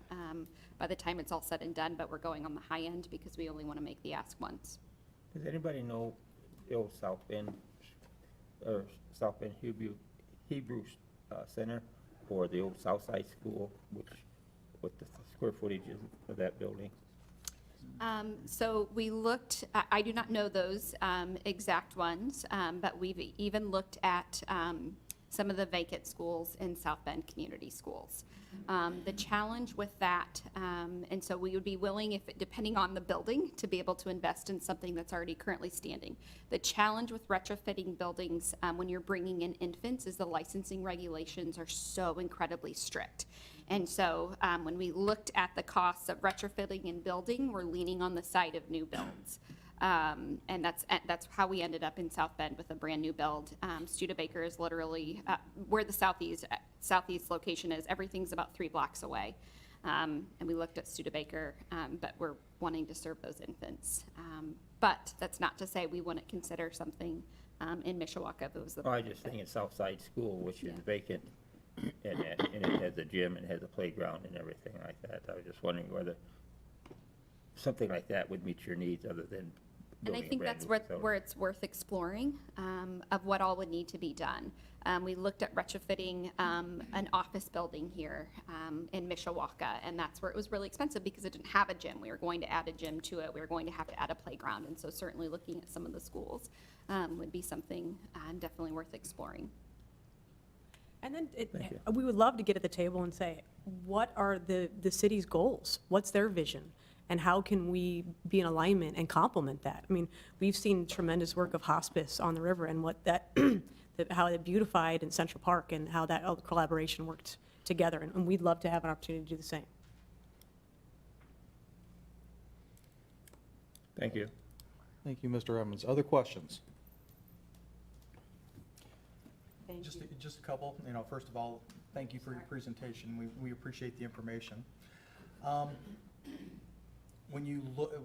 Speaker 7: by the time it's all said and done, but we're going on the high end because we only want to make the ask once.
Speaker 11: Does anybody know the old South Bend, or South Bend Hebrew Center, or the old Southside School, which, what the square footage is of that building?
Speaker 7: So we looked, I do not know those exact ones, but we've even looked at some of the vacant schools in South Bend Community Schools. The challenge with that, and so we would be willing, if depending on the building, to be able to invest in something that's already currently standing. The challenge with retrofitting buildings when you're bringing in infants is the licensing regulations are so incredibly strict. And so when we looked at the costs of retrofitting and building, we're leaning on the side of new builds. And that's how we ended up in South Bend with a brand new build. Studebaker is literally where the southeast location is. Everything's about 3 blocks away. And we looked at Studebaker, but we're wanting to serve those infants. But that's not to say we wouldn't consider something in Mishawaka if it was the.
Speaker 11: Oh, I just think it's Southside School, which is vacant, and it has a gym and has a playground and everything like that. I was just wondering whether something like that would meet your needs other than
Speaker 7: And I
Speaker 11: building a
Speaker 7: think
Speaker 11: brand
Speaker 7: that's
Speaker 11: new facility.
Speaker 7: where it's worth exploring of what all would need to be done. We looked at retrofitting an office building here in Mishawaka, and that's where it was really expensive because it didn't have a gym. We were going to add a gym to it. We were going to have to add a playground, and so certainly looking at some of the schools would be something definitely worth exploring.
Speaker 8: And then
Speaker 11: Thank you.
Speaker 8: we would love to get at the table and say, what are the city's goals? What's their vision? And how can we be in alignment and complement that? I mean, we've seen tremendous work of hospice on the river and what that, how it beautified in Central Park and how that collaboration worked together. And we'd love to have an opportunity to do the same.
Speaker 11: Thank you.
Speaker 1: Thank you, Mr. Evans. Other questions?
Speaker 6: Thank you.
Speaker 1: Just a couple. First of all, thank you for your presentation. We appreciate the information. When you look,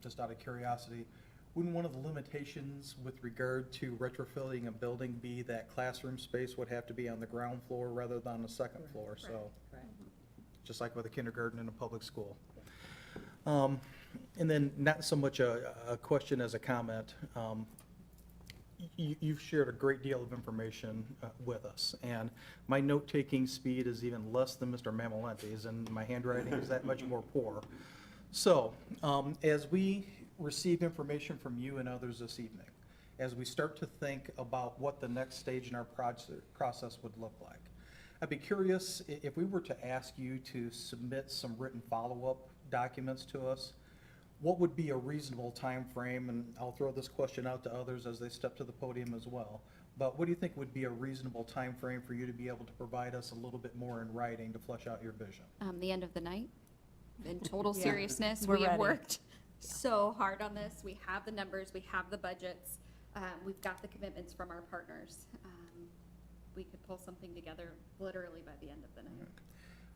Speaker 1: just out of curiosity, wouldn't one of the limitations with regard to retrofitting a building be that classroom space would have to be on the ground floor rather than on the second floor? So, just like with a kindergarten in a public school. And then not so much a question as a comment. You've shared a great deal of information with us, and my note-taking speed is even less than Mr. Mamalenti's, and my handwriting is that much more poor. So, as we receive information from you and others this evening, as we start to think about what the next stage in our process would look like, I'd be curious if we were to ask you to submit some written follow-up documents to us, what would be a reasonable time frame? And I'll throw this question out to others as they step to the podium as well. But what do you think would be a reasonable time frame for you to be able to provide us a little bit more in writing to flesh out your vision?
Speaker 7: The end of the night. In total
Speaker 8: Yeah.
Speaker 7: seriousness,
Speaker 8: We're
Speaker 7: we have
Speaker 8: ready.
Speaker 7: worked so hard on this. We have the numbers, we have the budgets, we've got the commitments from our partners. We could pull something together literally by the end of the night.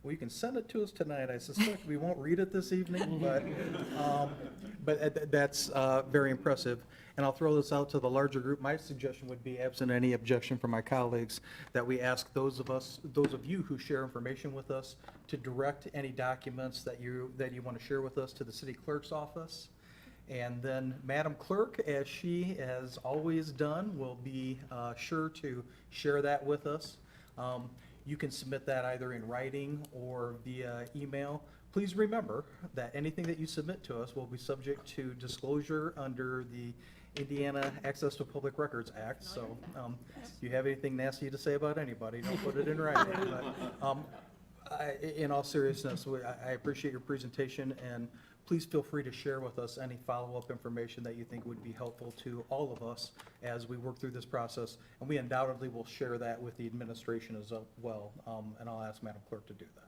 Speaker 1: Well, you can send it to us tonight. I suspect we won't read it this evening, but that's very impressive. And I'll throw this out to the larger group. My suggestion would be, absent any objection from my colleagues, that we ask those of you who share information with us to direct any documents that you want to share with us to the city clerk's office. And then Madam Clerk, as she has always done, will be sure to share that with us. You can submit that either in writing or via email. Please remember that anything that you submit to us will be subject to disclosure under the Indiana Access to Public Records Act. So if you have anything nasty to say about anybody, don't put it in writing. But, In all seriousness, I appreciate your presentation, and please feel free to share with us any follow-up information that you think would be helpful to all of us as we work through this process, and we undoubtedly will share that with the administration as well, and I'll ask Madam Clerk to do that.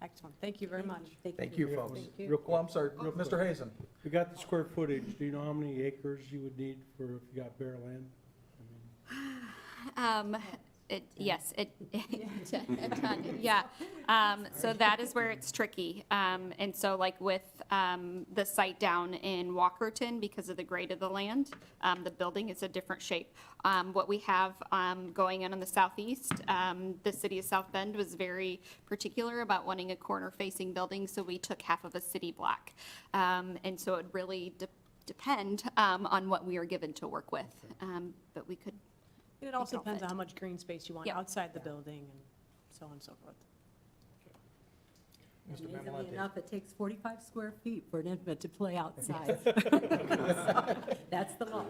Speaker 8: Excellent. Thank you very much.
Speaker 1: Thank you, folks.
Speaker 8: you.
Speaker 12: Real
Speaker 1: Oh, I'm sorry, Mr. Hazen.
Speaker 12: We got the square footage. Do you know how many acres you would need for if you got bare land?
Speaker 7: Yes, a ton, yeah. So that is where it's tricky. And so like with the site down in Walkerton, because of the grade of the land, the building is a different shape. What we have going on the southeast, the city of South Bend was very particular about wanting a corner-facing building, so we took half of a city block. And so it really depend on what we are given to work with. But we could.
Speaker 8: And it also
Speaker 7: all
Speaker 8: depends on
Speaker 7: fit.
Speaker 8: how much green space you want
Speaker 7: Yep.
Speaker 8: outside the building and so on and so forth.
Speaker 1: Mr.
Speaker 6: Amazingly
Speaker 1: Mamalante.
Speaker 6: enough, it takes 45 square feet for an infant to play outside. That's the law.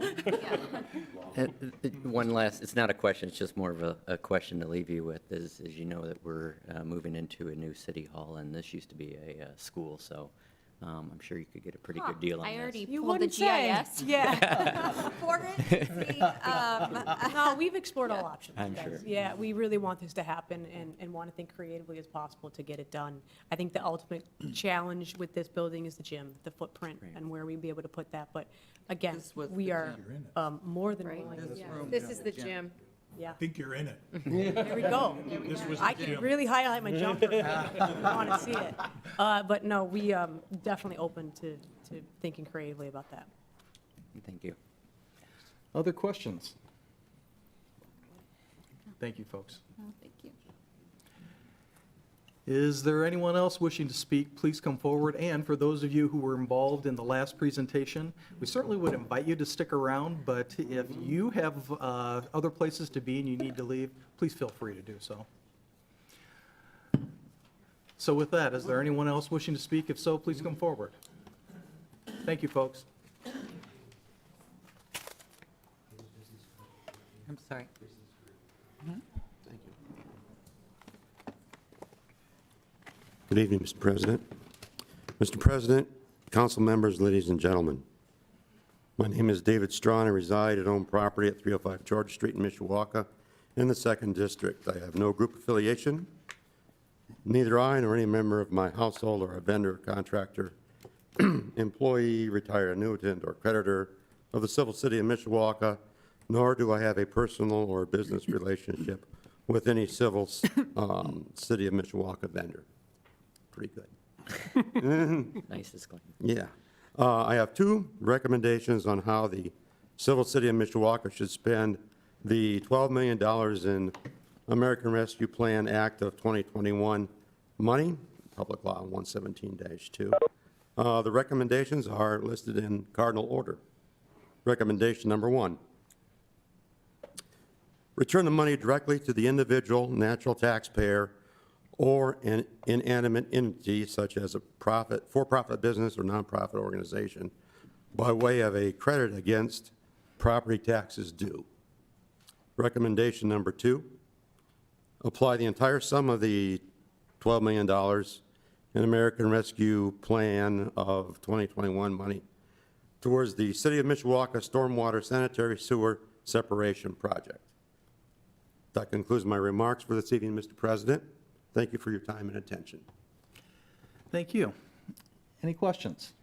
Speaker 5: One last, it's not a question, it's just more of a question to leave you with, is you know that we're moving into a new city hall, and this used to be a school, so I'm sure you could get a pretty good deal on
Speaker 7: I
Speaker 5: this.
Speaker 7: already
Speaker 8: You
Speaker 7: pulled the
Speaker 8: wouldn't say.
Speaker 7: GIS
Speaker 8: Yeah.
Speaker 7: for it. See,
Speaker 8: No, we've explored all options.
Speaker 5: I'm
Speaker 8: guys.
Speaker 5: sure.
Speaker 8: Yeah, we really want this to happen and want to think creatively as possible to get it done. I think the ultimate challenge with this building is the gym, the footprint,
Speaker 5: Right.
Speaker 8: and where we'd be able to put that. But again,
Speaker 13: This was
Speaker 8: we
Speaker 13: the
Speaker 8: are more than
Speaker 7: Right.
Speaker 8: willing.
Speaker 13: This
Speaker 8: Yeah.
Speaker 13: room
Speaker 10: This
Speaker 13: is
Speaker 10: is the gym.
Speaker 8: Yeah,
Speaker 3: I think you're in it.
Speaker 8: there we go.
Speaker 3: This was
Speaker 8: I
Speaker 3: the
Speaker 8: can
Speaker 3: gym.
Speaker 8: really highlight my jumper if you want to see it. But no, we definitely open to thinking creatively about that.
Speaker 5: Thank you.
Speaker 1: Other questions? Thank you, folks.
Speaker 7: Oh, thank you.
Speaker 1: Is there anyone else wishing to speak? Please come forward. And for those of you who were involved in the last presentation, we certainly would invite you to stick around, but if you have other places to be and you need to leave, please feel free to do so. So with that, is there anyone else wishing to speak? If so, please come forward. Thank you, folks.
Speaker 13: I'm sorry.
Speaker 14: Good evening, Mr. President. Mr. President, council members, ladies and gentlemen. My name is David Strawn. I reside and own property at 305 George Street in Mishawaka in the 2nd District. I have no group affiliation. Neither I nor any member of my household or a vendor, contractor, employee, retired annuitant, or creditor of the civil city of Mishawaka, nor do I have a personal or business relationship with any civil city of Mishawaka vendor. Pretty good.
Speaker 5: Nice disclaimer.
Speaker 14: Yeah. I have two recommendations on how the civil city of Mishawaka should spend the $12 million in American Rescue Plan Act of 2021 money, Public Law 117-2. The recommendations are listed in cardinal order. Recommendation number 1, return the money directly to the individual natural taxpayer or an inanimate entity such as a for-profit business or nonprofit organization by way of a credit against property taxes due. Recommendation number 2, apply the entire sum of the $12 million in American Rescue Plan of 2021 money towards the City of Mishawaka Stormwater Sanitary Sewer Separation Project. That concludes my remarks for this evening, Mr. President. Thank you for your time and attention.
Speaker 1: Thank you. Any questions?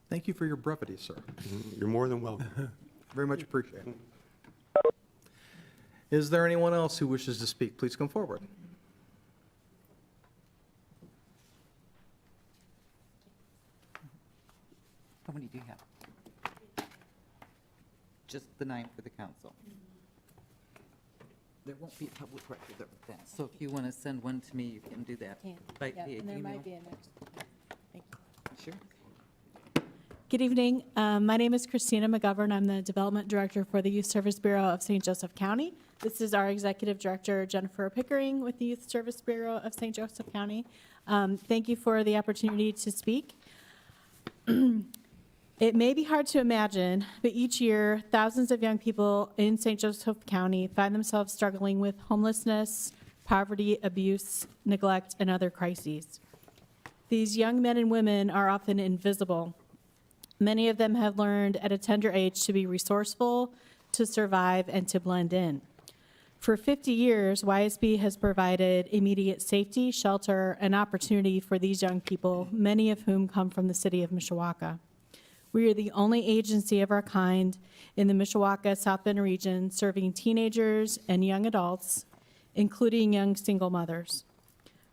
Speaker 1: Thank you for your brevity, sir.
Speaker 14: You're more than welcome.
Speaker 1: Very much appreciated. Is there anyone else who wishes to speak? Please come forward.
Speaker 13: How many do you have? Just the 9 for the council. There won't be a public record of that, so if you want to send one to me, you can do that. By via email. Sure.
Speaker 15: Good evening. My name is Christina McGovern. I'm the Development Director for the Youth Service Bureau of St. Joseph County. This is our Executive Director, Jennifer Pickering, with the Youth Service Bureau of St. Joseph County. Thank you for the opportunity to speak. It may be hard to imagine, but each year, thousands of young people in St. Joseph County find themselves struggling with homelessness, poverty, abuse, neglect, and other crises. These young men and women are often invisible. Many of them have learned at a tender age to be resourceful, to survive, and to blend in. For 50 years, YSB has provided immediate safety, shelter, and opportunity for these young people, many of whom come from the city of Mishawaka. We are the only agency of our kind in the Mishawaka South Bend region serving teenagers and young adults, including young single mothers.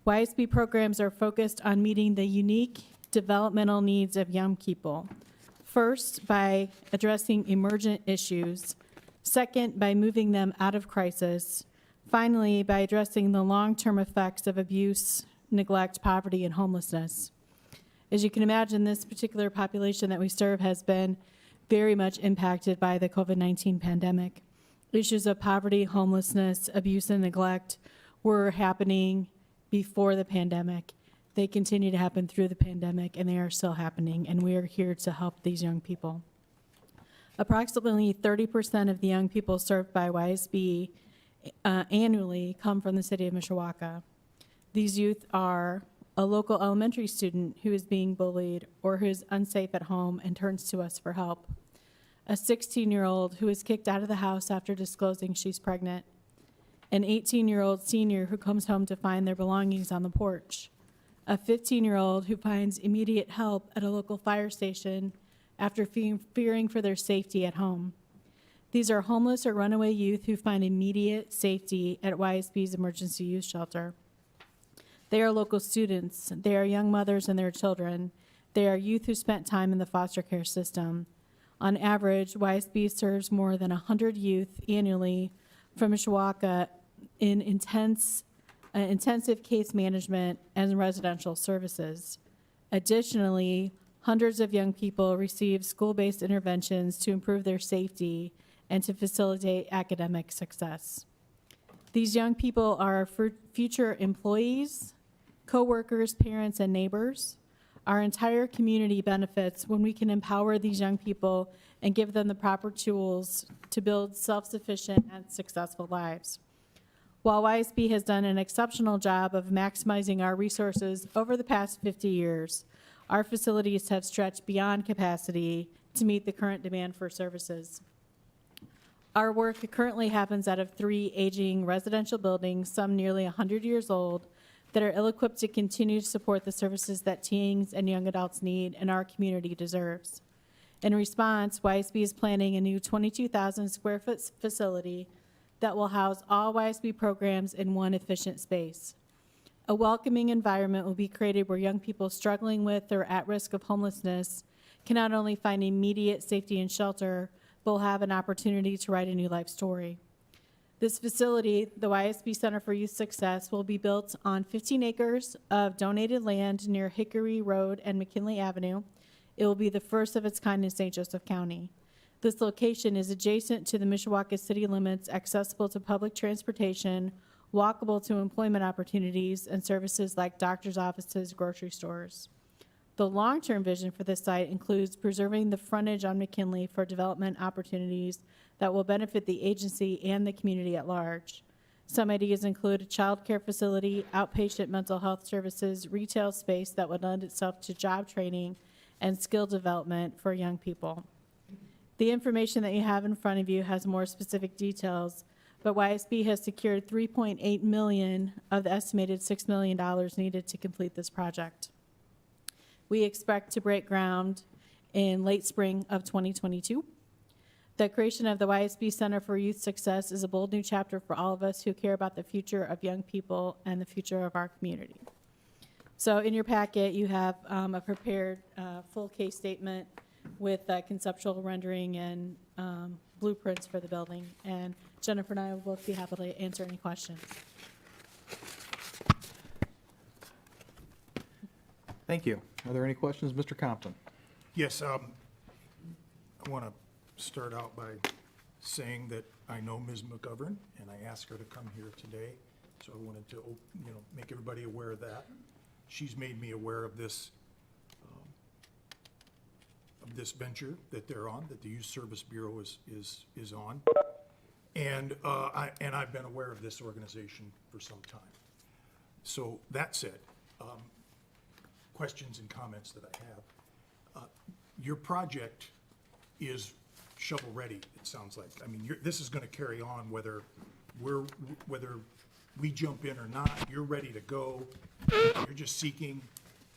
Speaker 15: YSB programs are focused on meeting the unique developmental needs of young people. First, by addressing emergent issues. Second, by moving them out of crisis. Finally, by addressing the long-term effects of abuse, neglect, poverty, and homelessness. As you can imagine, this particular population that we serve has been very much impacted by the COVID-19 pandemic. Issues of poverty, homelessness, abuse, and neglect were happening before the pandemic. They continue to happen through the pandemic, and they are still happening, and we are here to help these young people. Approximately 30% of the young people served by YSB annually come from the city of Mishawaka. These youth are a local elementary student who is being bullied or who is unsafe at home and turns to us for help, a 16-year-old who is kicked out of the house after disclosing she's pregnant, an 18-year-old senior who comes home to find their belongings on the porch, a 15-year-old who finds immediate help at a local fire station after fearing for their safety at home. These are homeless or runaway youth who find immediate safety at YSB's emergency youth shelter. They are local students. They are young mothers and their children. They are youth who spent time in the foster care system. On average, YSB serves more than 100 youth annually from Mishawaka in intensive case management and residential services. Additionally, hundreds of young people receive school-based interventions to improve their safety and to facilitate academic success. These young people are our future employees, co-workers, parents, and neighbors. Our entire community benefits when we can empower these young people and give them the proper tools to build self-sufficient and successful lives. While YSB has done an exceptional job of maximizing our resources over the past 50 years, our facilities have stretched beyond capacity to meet the current demand for services. Our work currently happens out of 3 aging residential buildings, some nearly 100 years old, that are ill-equipped to continue to support the services that teens and young adults need and our community deserves. In response, YSB is planning a new 22,000 square foot facility that will house all YSB programs in one efficient space. A welcoming environment will be created where young people struggling with or at risk of homelessness can not only find immediate safety and shelter, but will have an opportunity to write a new life story. This facility, the YSB Center for Youth Success, will be built on 15 acres of donated land near Hickory Road and McKinley Avenue. It will be the first of its kind in St. Joseph County. This location is adjacent to the Mishawaka city limits, accessible to public transportation, walkable to employment opportunities, and services like doctor's offices, grocery stores. The long-term vision for this site includes preserving the frontage on McKinley for development opportunities that will benefit the agency and the community at large. Some ideas include a child care facility, outpatient mental health services, retail space that would lend itself to job training and skill development for young people. The information that you have in front of you has more specific details, but YSB has secured $3.8 million of the estimated $6 million needed to complete this project. We expect to break ground in late spring of 2022. The creation of the YSB Center for Youth Success is a bold new chapter for all of us who care about the future of young people and the future of our community. So in your packet, you have a prepared full case statement with conceptual rendering and blueprints for the building. And Jennifer and I will both be happy to answer any questions.
Speaker 1: Thank you. Are there any questions, Mr. Compton?
Speaker 3: Yes, I want to start out by saying that I know Ms. McGovern, and I asked her to come here today, so I wanted to, make everybody aware of that. She's made me aware of this venture that they're on, that the Youth Service Bureau is on. And, I've been aware of this organization for some time. So that said, questions and comments that I have. Your project is shovel-ready, it sounds like. I mean, this is gonna carry on whether we jump in or not. You're ready to go. You're just seeking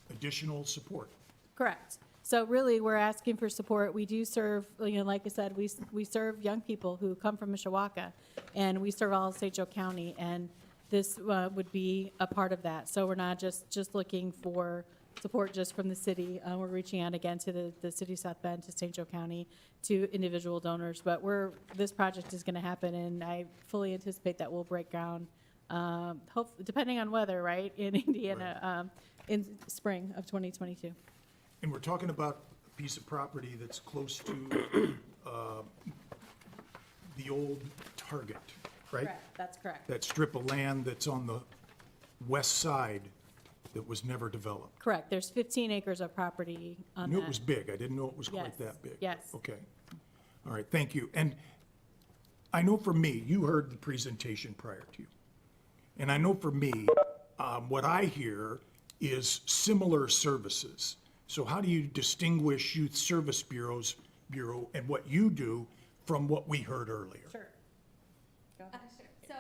Speaker 3: additional support.
Speaker 15: Correct. So really, we're asking for support. We do serve, like I said, we serve young people who come from Mishawaka, and we serve all of St. Joe County, and this would be a part of that. So we're not just looking for support just from the city. We're reaching out again to the city of South Bend, to St. Joe County, to individual donors. But this project is going to happen, and I fully anticipate that we'll break ground, depending on weather, right, in Indiana, in spring of 2022.
Speaker 3: And we're talking about a piece of property that's close to the old Target, right?
Speaker 15: Correct, that's correct.
Speaker 3: That strip of land that's on the west side that was never developed.
Speaker 15: Correct. There's 15 acres of property
Speaker 3: I
Speaker 15: on
Speaker 3: knew
Speaker 15: that.
Speaker 3: it was big. I didn't know it was quite
Speaker 15: Yes,
Speaker 3: that big.
Speaker 15: yes.
Speaker 3: Okay. All right, thank you. And I know for me, you heard the presentation prior to you. And I know for me, what I hear is similar services. So how do you distinguish Youth Service Bureau and what you do from what we heard earlier?
Speaker 15: Sure.
Speaker 16: Sure. So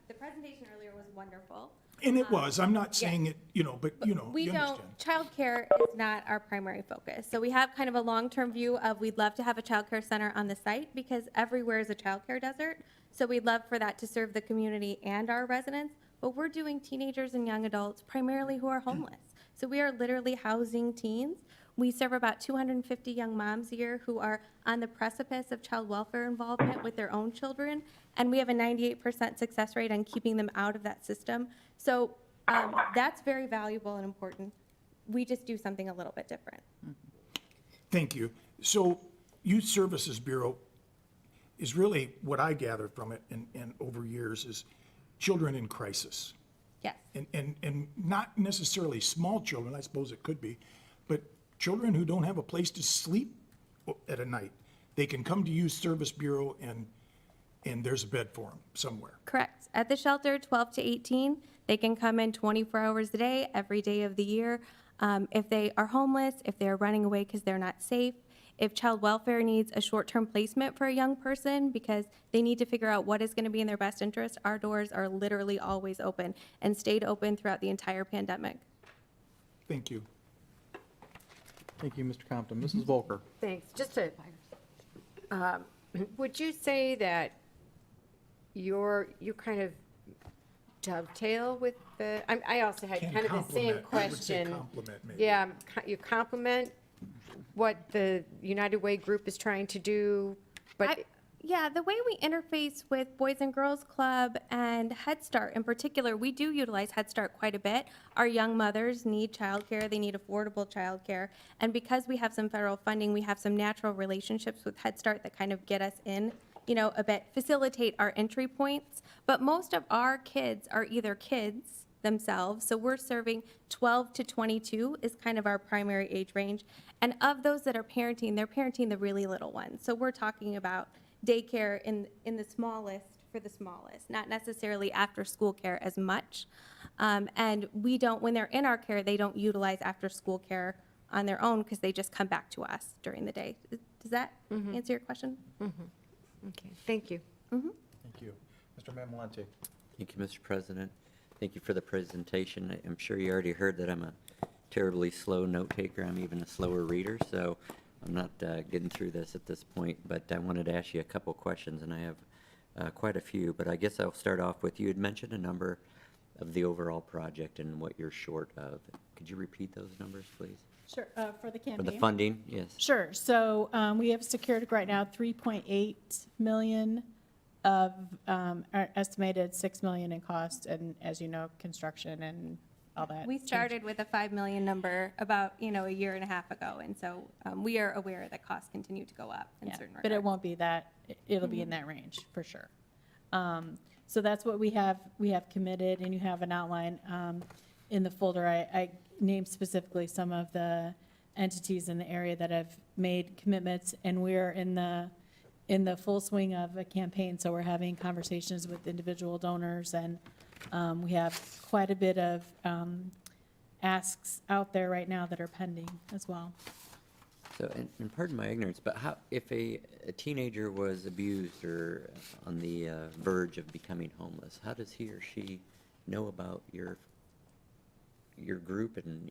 Speaker 16: the presentation earlier was wonderful.
Speaker 3: And it was, I'm not saying it, but
Speaker 16: We
Speaker 3: you
Speaker 16: don't,
Speaker 3: understand.
Speaker 16: childcare is not our primary focus. So we have kind of a long-term view of we'd love to have a childcare center on the site because everywhere is a childcare desert. So we'd love for that to serve the community and our residents. But we're doing teenagers and young adults primarily who are homeless. So we are literally housing teens. We serve about 250 young moms a year who are on the precipice of child welfare involvement with their own children. And we have a 98% success rate on keeping them out of that system. So that's very valuable and important. We just do something a little bit different.
Speaker 3: Thank you. So Youth Services Bureau is really, what I gathered from it and over years, is children in crisis.
Speaker 16: Yes.
Speaker 3: And not necessarily small children, I suppose it could be, but children who don't have a place to sleep at a night. They can come to Youth Service Bureau and there's a bed for them somewhere.
Speaker 16: Correct. At the shelter, 12 to 18, they can come in 24 hours a day, every day of the year. If they are homeless, if they're running away because they're not safe, if child welfare needs a short-term placement for a young person because they need to figure out what is going to be in their best interest, our doors are literally always open and stayed open throughout the entire pandemic.
Speaker 3: Thank you.
Speaker 1: Thank you, Mr. Compton. Mrs. Volker?
Speaker 10: Thanks. Just to, would you say that you kind of dovetail with the, I also had
Speaker 3: Can
Speaker 10: kind of the same
Speaker 3: complement. I would say
Speaker 10: question.
Speaker 3: complement, maybe.
Speaker 10: Yeah, you complement what the United Way group is trying to do, but
Speaker 16: Yeah, the way we interface with Boys and Girls Club and Head Start in particular, we do utilize Head Start quite a bit. Our young mothers need childcare, they need affordable childcare. And because we have some federal funding, we have some natural relationships with Head Start that kind of get us in, a bit, facilitate our entry points. But most of our kids are either kids themselves, so we're serving 12 to 22 is kind of our primary age range. And of those that are parenting, they're parenting the really little ones. So we're talking about daycare in the smallest, for the smallest, not necessarily after-school care as much. And we don't, when they're in our care, they don't utilize after-school care on their own because they just come back to us during the day. Does that answer your question?
Speaker 10: okay, thank you.
Speaker 1: Thank you. Mr. Mamalante?
Speaker 5: Thank you, Mr. President. Thank you for the presentation. I'm sure you already heard that I'm a terribly slow note taker. I'm even a slower reader, so I'm not getting through this at this point. But I wanted to ask you a couple questions, and I have quite a few. But I guess I'll start off with, you had mentioned a number of the overall project and what you're short of. Could you repeat those numbers, please?
Speaker 15: Sure, for the campaign.
Speaker 5: For the funding, yes.
Speaker 15: Sure. So we have secured right now 3.8 million of our estimated 6 million in cost, and as you know, construction and all that.
Speaker 16: We started with a 5 million number about, a year and a half ago. And so we are aware that costs continue to go up in
Speaker 15: Yeah,
Speaker 16: certain regards.
Speaker 15: but it won't be that, it'll be in that range, for sure. So that's what we have committed, and you have an outline in the folder. I named specifically some of the entities in the area that have made commitments, and we're in the in the full swing of a campaign, so we're having conversations with individual donors, and we have quite a bit of asks out there right now that are pending as well.
Speaker 5: So, and pardon my ignorance, but how, if a teenager was abused or on the verge of becoming homeless, how does he or she know about your group and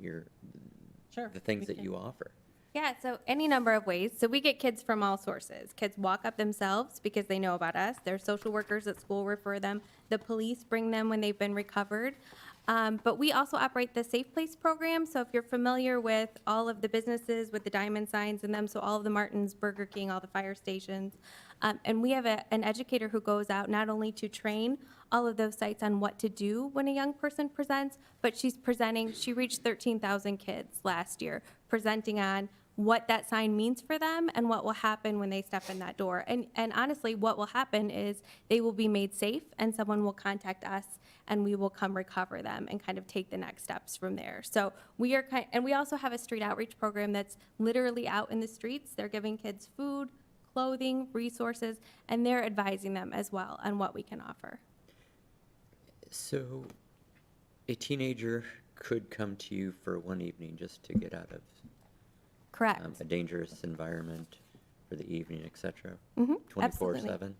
Speaker 6: Sure,
Speaker 5: the things
Speaker 6: we
Speaker 5: that
Speaker 6: can-
Speaker 5: you offer?
Speaker 16: Yeah, so any number of ways. So we get kids from all sources. Kids walk up themselves because they know about us. Their social workers at school refer them. The police bring them when they've been recovered. But we also operate the Safe Place program. So if you're familiar with all of the businesses with the diamond signs in them, so all of the Martins, Burger King, all the fire stations. And we have an educator who goes out not only to train all of those sites on what to do when a young person presents, but she reached 13,000 kids last year, presenting on what that sign means for them and what will happen when they step in that door. And honestly, what will happen is they will be made safe and someone will contact us and we will come recover them and kind of take the next steps from there. So we are and we also have a street outreach program that's literally out in the streets. They're giving kids food, clothing, resources, and they're advising them as well on what we can offer.
Speaker 5: So, a teenager could come to you for one evening just to get out of
Speaker 16: Correct.
Speaker 5: a dangerous environment for the evening, et cetera?
Speaker 16: Mhm,
Speaker 5: 24/7?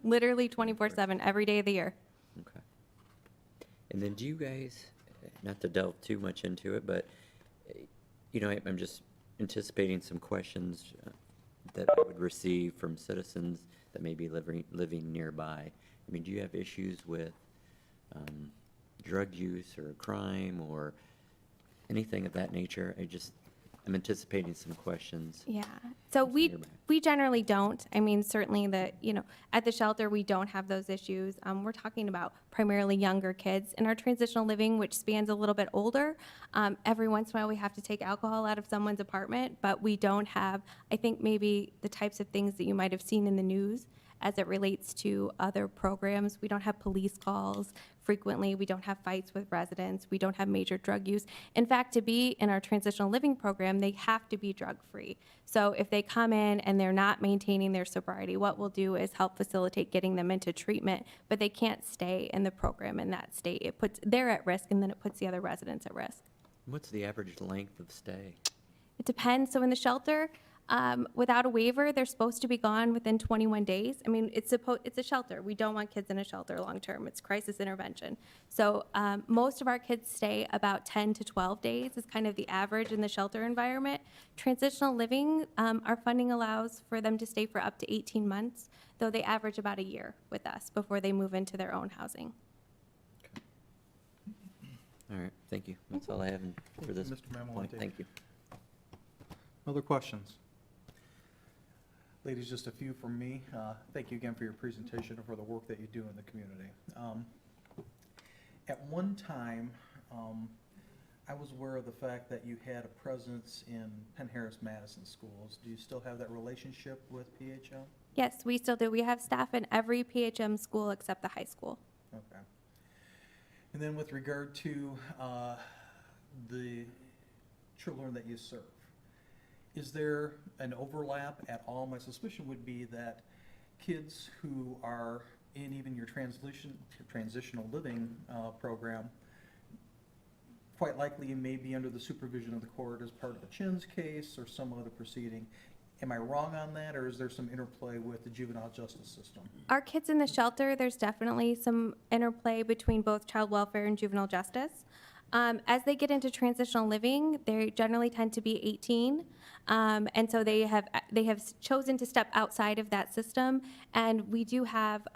Speaker 16: Literally 24/7, every day of the year.
Speaker 5: Okay. And then do you guys, not to delve too much into it, but, I'm just anticipating some questions that I would receive from citizens that may be living nearby. I mean, do you have issues with drug use or crime or anything of that nature? I'm anticipating some questions.
Speaker 16: Yeah. So we
Speaker 5: nearby.
Speaker 16: we generally don't. I mean, certainly at the shelter we don't have those issues. We're talking about primarily younger kids in our transitional living, which spans a little bit older. Every once in a while we have to take alcohol out of someone's apartment, but we don't have, I think, maybe the types of things that you might have seen in the news as it relates to other programs. We don't have police calls frequently. We don't have fights with residents. We don't have major drug use. In fact, to be in our transitional living program, they have to be drug-free. So if they come in and they're not maintaining their sobriety, what we'll do is help facilitate getting them into treatment, but they can't stay in the program in that state. They're at risk, and then it puts the other residents at risk.
Speaker 5: What's the average length of stay?
Speaker 16: It depends. So in the shelter, without a waiver, they're supposed to be gone within 21 days. I mean, it's a shelter. We don't want kids in a shelter long-term. It's crisis intervention. So most of our kids stay about 10 to 12 days is kind of the average in the shelter environment. Transitional living, our funding allows for them to stay for up to 18 months, though they average about a year with us before they move into their own housing.
Speaker 5: All right, thank you. That's all I have for this
Speaker 1: Mr. Mamalante.
Speaker 5: point. Thank you.
Speaker 1: Other questions? Ladies, just a few from me. Thank you again for your presentation and for the work that you do in the community. At one time, I was aware of the fact that you had a presence in Penn Harris Madison schools. Do you still have that relationship with PHM?
Speaker 16: Yes, we still do. We have staff in every PHM school except the high school.
Speaker 1: Okay. And then with regard to the children that you serve, is there an overlap at all? My suspicion would be that kids who are in even your transitional living program, quite likely may be under the supervision of the court as part of a Chins case or some other proceeding. Am I wrong on that, or is there some interplay with the juvenile justice system?
Speaker 16: Our kids in the shelter, there's definitely some interplay between both child welfare and juvenile justice. As they get into transitional living, they generally tend to be 18, and so they have chosen to step outside of that system. And we do have,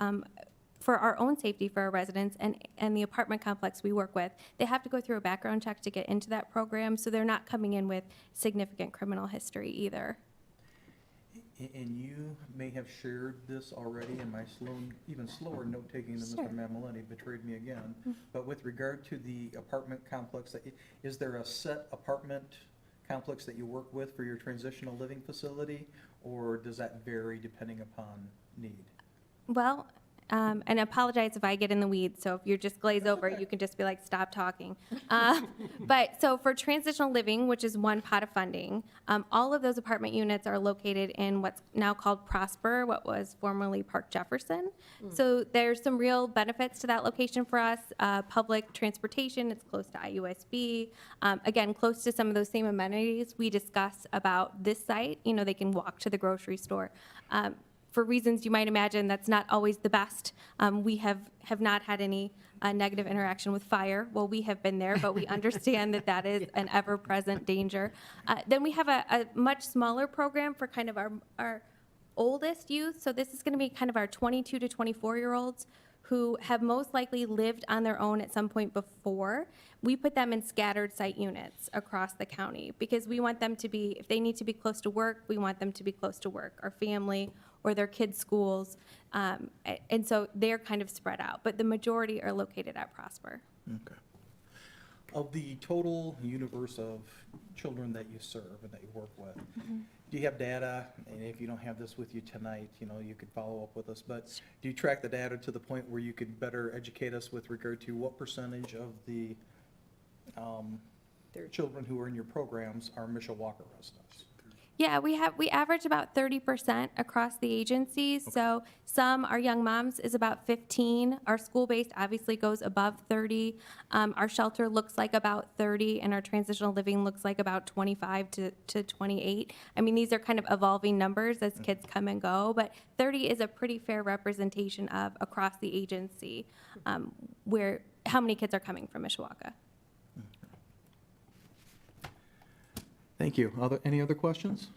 Speaker 16: for our own safety for our residents and the apartment complex we work with, they have to go through a background check to get into that program, so they're not coming in with significant criminal history either.
Speaker 1: And you may have shared this already, and my even slower note-taking than
Speaker 16: Sure.
Speaker 1: Mr. Mamalani betrayed me again. But with regard to the apartment complex, is there a set apartment complex that you work with for your transitional living facility, or does that vary depending upon need?
Speaker 16: Well, and apologize if I get in the weeds, so if you're just glaze over, you can just be like, stop talking. But, so for transitional living, which is one pot of funding, all of those apartment units are located in what's now called Prosper, what was formerly Park Jefferson. So there's some real benefits to that location for us. Public transportation, it's close to IUSB. Again, close to some of those same amenities we discuss about this site. You know, they can walk to the grocery store. For reasons you might imagine, that's not always the best. We have not had any negative interaction with fire. Well, we have been there, but we understand that that is an ever-present danger. Then we have a much smaller program for kind of our oldest youth. So this is going to be kind of our 22 to 24-year-olds who have most likely lived on their own at some point before. We put them in scattered site units across the county because we want them to be, if they need to be close to work, we want them to be close to work, our family, or their kids' schools. And so they're kind of spread out, but the majority are located at Prosper.
Speaker 1: Okay. Of the total universe of children that you serve and that you work with, do you have data, and if you don't have this with you tonight, you know, you could follow up with us, but do you track the data to the point where you could better educate us with regard to what percentage of the children who are in your programs are Mishawaka residents?
Speaker 16: Yeah, we average about 30% across the agencies. So some, our young moms is about 15. Our school-based obviously goes above 30. Our shelter looks like about 30, and our transitional living looks like about 25 to 28. I mean, these are kind of evolving numbers as kids come and go, but 30 is a pretty fair representation of across the agency where how many kids are coming from Mishawaka.
Speaker 1: Thank you. Any other questions?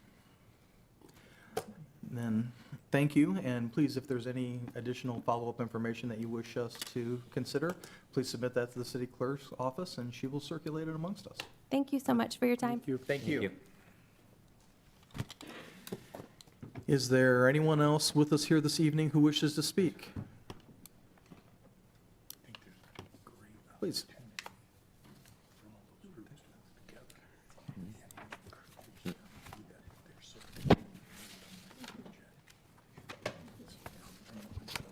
Speaker 1: Then, thank you, and please, if there's any additional follow-up information that you wish us to consider, please submit that to the city clerk's office, and she will circulate it amongst us.
Speaker 16: Thank you so much for your time.
Speaker 1: Thank you. Is there anyone else with us here this evening who wishes to speak? Please.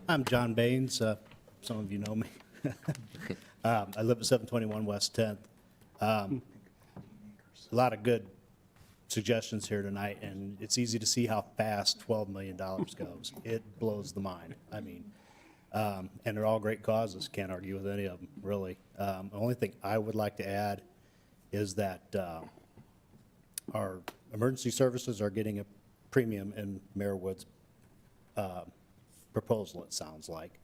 Speaker 17: I'm John Baines. Some of you know me. I live at 721 West 10th. A lot of good suggestions here tonight, and it's easy to see how fast $12 million goes. It blows the mind. I mean, and they're all great causes. Can't argue with any of them, really. The only thing I would like to add is that our emergency services are getting a premium in Mayor Wood's proposal, it sounds like.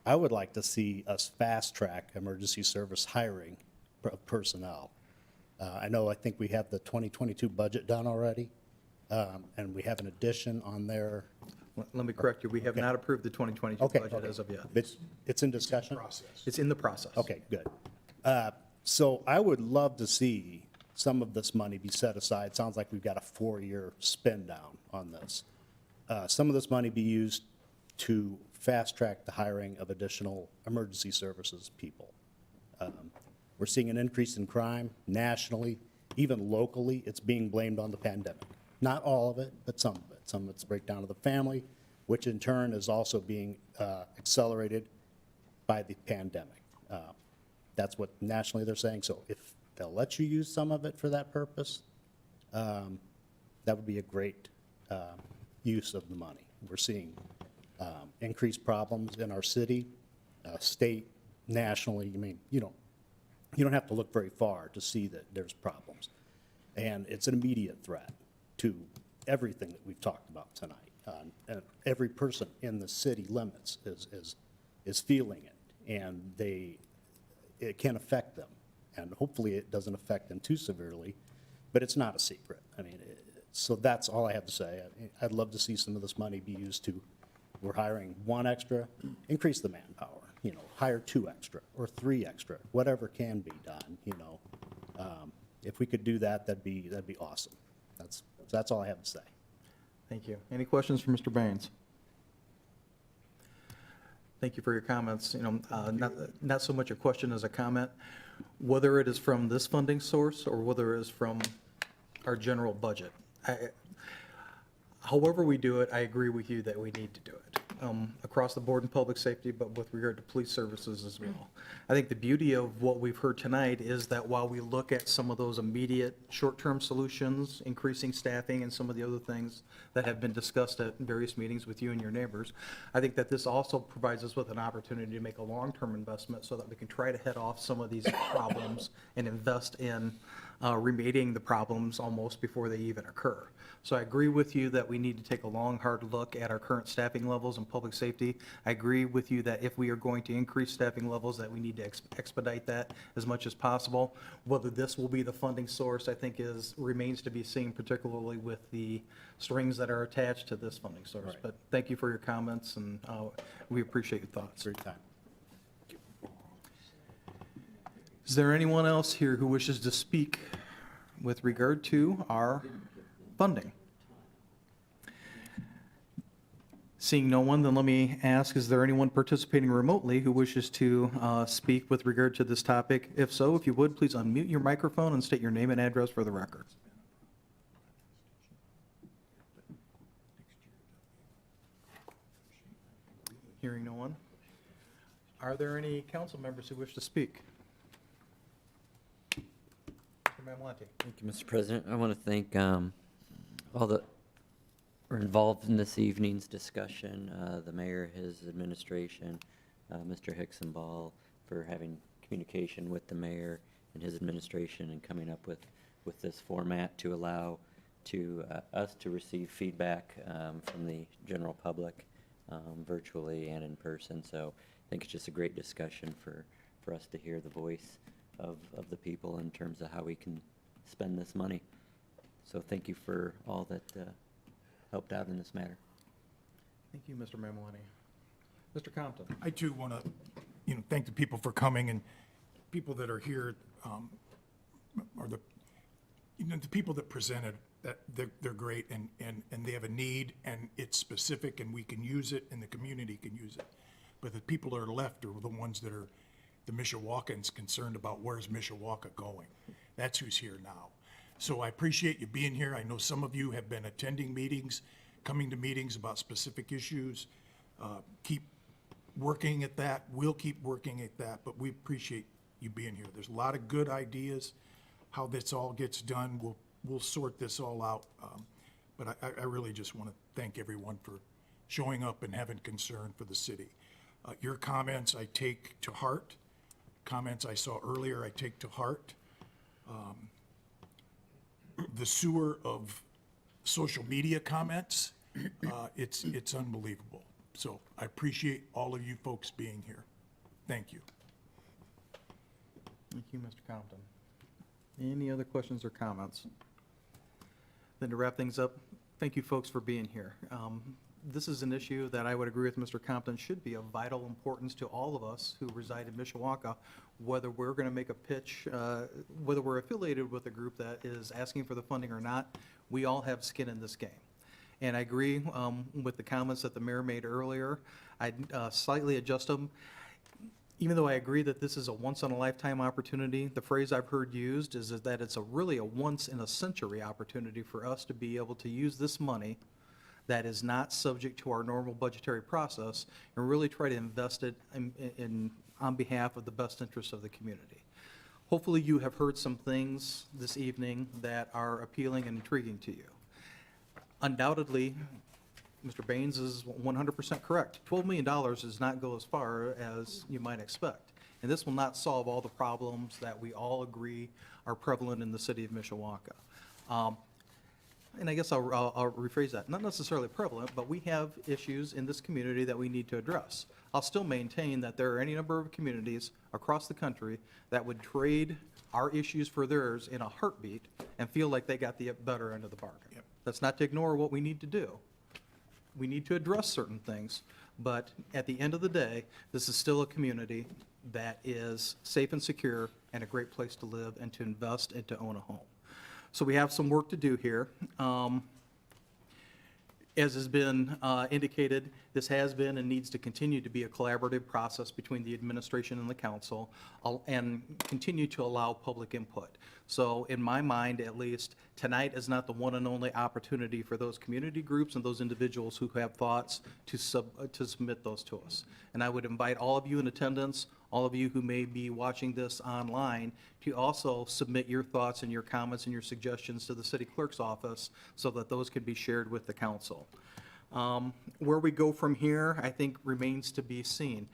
Speaker 17: I would like to see us fast-track emergency service hiring personnel. I think we have the 2022 budget done already, and we have an addition on there.
Speaker 1: Let me correct you. We have not approved the 2022 budget as of yet.
Speaker 17: It's in discussion?
Speaker 1: It's in the process.
Speaker 17: Okay, good. So I would love to see some of this money be set aside. Sounds like we've got a 4-year spend down on this. Some of this money be used to fast-track the hiring of additional emergency services people. We're seeing an increase in crime nationally, even locally. It's being blamed on the pandemic. Not all of it, but some of it. Some of it's a breakdown of the family, which in turn is also being accelerated by the pandemic. That's what nationally they're saying. So if they'll let you use some of it for that purpose, that would be a great use of the money. We're seeing increased problems in our city, state, nationally. I mean, you don't have to look very far to see that there's problems. And it's an immediate threat to everything that we've talked about tonight. And every person in the city limits is feeling it, and it can affect them. And hopefully it doesn't affect them too severely, but it's not a secret. I mean, so that's all I have to say. I'd love to see some of this money be used to, we're hiring 1 extra, increase the manpower, hire 2 extra or 3 extra, whatever can be done, If we could do that, that'd be awesome. That's all I have to say.
Speaker 1: Thank you. Any questions for Mr. Baines? Thank you for your comments. Not so much a question as a comment. Whether it is from this funding source or whether it is from our general budget, however we do it, I agree with you that we need to do it. across the board in public safety, but with regard to police services as well. I think the beauty of what we've heard tonight is that while we look at some of those immediate short-term solutions, increasing staffing and some of the other things that have been discussed at various meetings with you and your neighbors, I think that this also provides us with an opportunity to make a long-term investment so that we can try to head off some of these problems and invest in remediating the problems almost before they even occur. So I agree with you that we need to take a long, hard look at our current staffing levels in public safety. I agree with you that if we are going to increase staffing levels, that we need to expedite that as much as possible. Whether this will be the funding source, I think remains to be seen, particularly with the strings that are attached to this funding source.
Speaker 17: Right.
Speaker 1: But thank you for your comments, and we appreciate your thoughts.
Speaker 17: Great time.
Speaker 1: Is there anyone else here who wishes to speak with regard to our funding? Seeing no one, then let me ask, is there anyone participating remotely who wishes to speak with regard to this topic? If so, if you would, please unmute your microphone and state your name and address for the record. Hearing no one. Are there any council members who wish to speak? Mr. Mamalati.
Speaker 5: Thank you, Mr. President. I want to thank all that were involved in this evening's discussion, the mayor, his administration, Mr. Hickson-Ball for having communication with the mayor and his administration and coming up with this format to allow us to receive feedback from the general public virtually and in person. So I think it's just a great discussion for us to hear the voice of the people in terms of how we can spend this money. So thank you for all that helped out in this matter.
Speaker 1: Thank you, Mr. Mamalati. Mr. Compton.
Speaker 3: I too want to, thank the people for coming, and people that are here are the people that presented, that they're great, and they have a need, and it's specific, and we can use it, and the community can use it. But the people that are left are the ones that are the Mishawakans concerned about where's Mishawaka going. That's who's here now. So I appreciate you being here. I know some of you have been attending meetings, coming to meetings about specific issues. Keep working at that. We'll keep working at that, but we appreciate you being here. There's a lot of good ideas. How this all gets done, we'll sort this all out. But I really just want to thank everyone for showing up and having concern for the city. Your comments I take to heart. Comments I saw earlier I take to heart. The sewer of social media comments, it's unbelievable. So I appreciate all of you folks being here. Thank you.
Speaker 1: Thank you, Mr. Compton. Any other questions or comments? Then to wrap things up, thank you folks for being here. This is an issue that I would agree with Mr. Compton should be of vital importance to all of us who reside in Mishawaka, whether we're going to make a pitch, whether we're affiliated with a group that is asking for the funding or not, we all have skin in this game. And I agree with the comments that the mayor made earlier. I'd slightly adjust them. Even though I agree that this is a once-in-a-lifetime opportunity, the phrase I've heard used is that it's really a once-in-a-century opportunity for us to be able to use this money that is not subject to our normal budgetary process and really try to invest it on behalf of the best interests of the community. Hopefully you have heard some things this evening that are appealing and intriguing to you. Undoubtedly, Mr. Baines is 100% correct. $12 million does not go as far as you might expect. And this will not solve all the problems that we all agree are prevalent in the city of Mishawaka. And I guess I'll rephrase that. Not necessarily prevalent, but we have issues in this community that we need to address. I'll still maintain that there are any number of communities across the country that would trade our issues for theirs in a heartbeat and feel like they got the better end of the bargain.
Speaker 3: Yep.
Speaker 1: That's not to ignore what we need to do. We need to address certain things, but at the end of the day, this is still a community that is safe and secure and a great place to live and to invest and to own a home. So we have some work to do here. As has been indicated, this has been and needs to continue to be a collaborative process between the administration and the council, and continue to allow public input. So in my mind, at least, tonight is not the one and only opportunity for those community groups and those individuals who have thoughts to submit those to us. And I would invite all of you in attendance, all of you who may be watching this online, to also submit your thoughts and your comments and your suggestions to the city clerk's office so that those can be shared with the council. Where we go from here, I think, remains to be seen.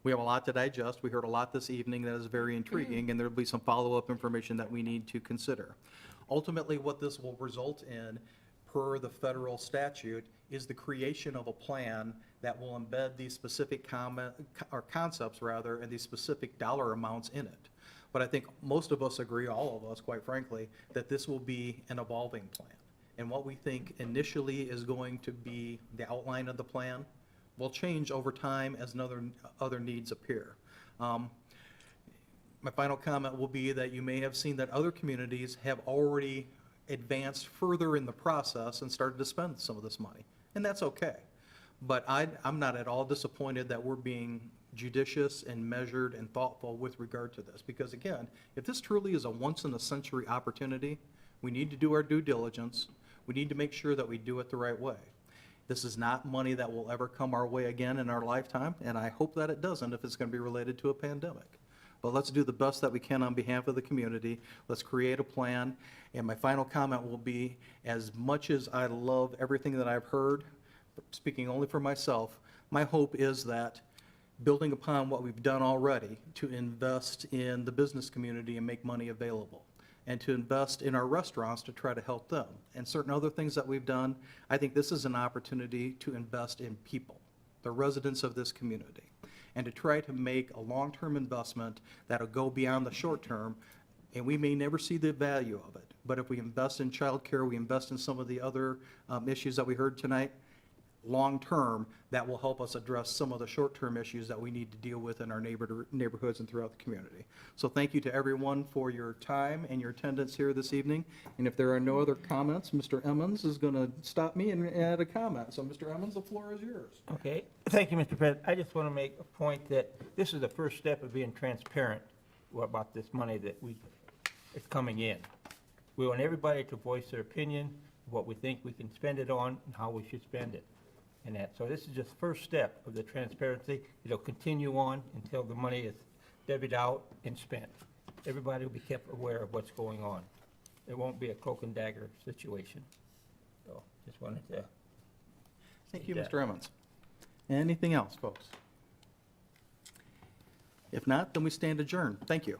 Speaker 1: We have a lot to digest. We heard a lot this evening that is very intriguing, and there'll be some follow-up information that we need to consider. Ultimately, what this will result in, per the federal statute, is the creation of a plan that will embed these specific concepts, and these specific dollar amounts in it. But I think most of us agree, all of us, quite frankly, that this will be an evolving plan. And what we think initially is going to be the outline of the plan will change over time as other needs appear. My final comment will be that you may have seen that other communities have already advanced further in the process and started to spend some of this money, and that's okay. But I'm not at all disappointed that we're being judicious and measured and thoughtful with regard to this, because again, if this truly is a once-in-a-century opportunity, we need to do our due diligence. We need to make sure that we do it the right way. This is not money that will ever come our way again in our lifetime, and I hope that it doesn't if it's going to be related to a pandemic. But let's do the best that we can on behalf of the community. Let's create a plan. And my final comment will be, as much as I love everything that I've heard, speaking only for myself, my hope is that building upon what we've done already to invest in the business community and make money available, and to invest in our restaurants to try to help them, and certain other things that we've done, I think this is an opportunity to invest in people, the residents of this community, and to try to make a long-term investment that'll go beyond the short term. And we may never see the value of it, but if we invest in childcare, we invest in some of the other issues that we heard tonight, long-term, that will help us address some of the short-term issues that we need to deal with in our neighborhoods and throughout the community. So thank you to everyone for your time and your attendance here this evening. And if there are no other comments, Mr. Emmons is going to stop me and add a comment. So Mr. Emmons, the floor is yours.
Speaker 11: Okay, thank you, Mr. President. I just want to make a point that this is the first step of being transparent about this money that is coming in. We want everybody to voice their opinion, what we think we can spend it on, and how we should spend it. And that, so this is just the first step of the transparency. It'll continue on until the money is debited out and spent. Everybody will be kept aware of what's going on. It won't be a cloak and dagger situation. So just wanted to.
Speaker 1: Thank you,
Speaker 11: that.
Speaker 1: Mr. Emmons. Anything else, folks? If not, then we stand adjourned. Thank you.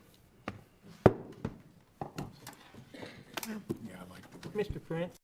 Speaker 11: Mr. Prince?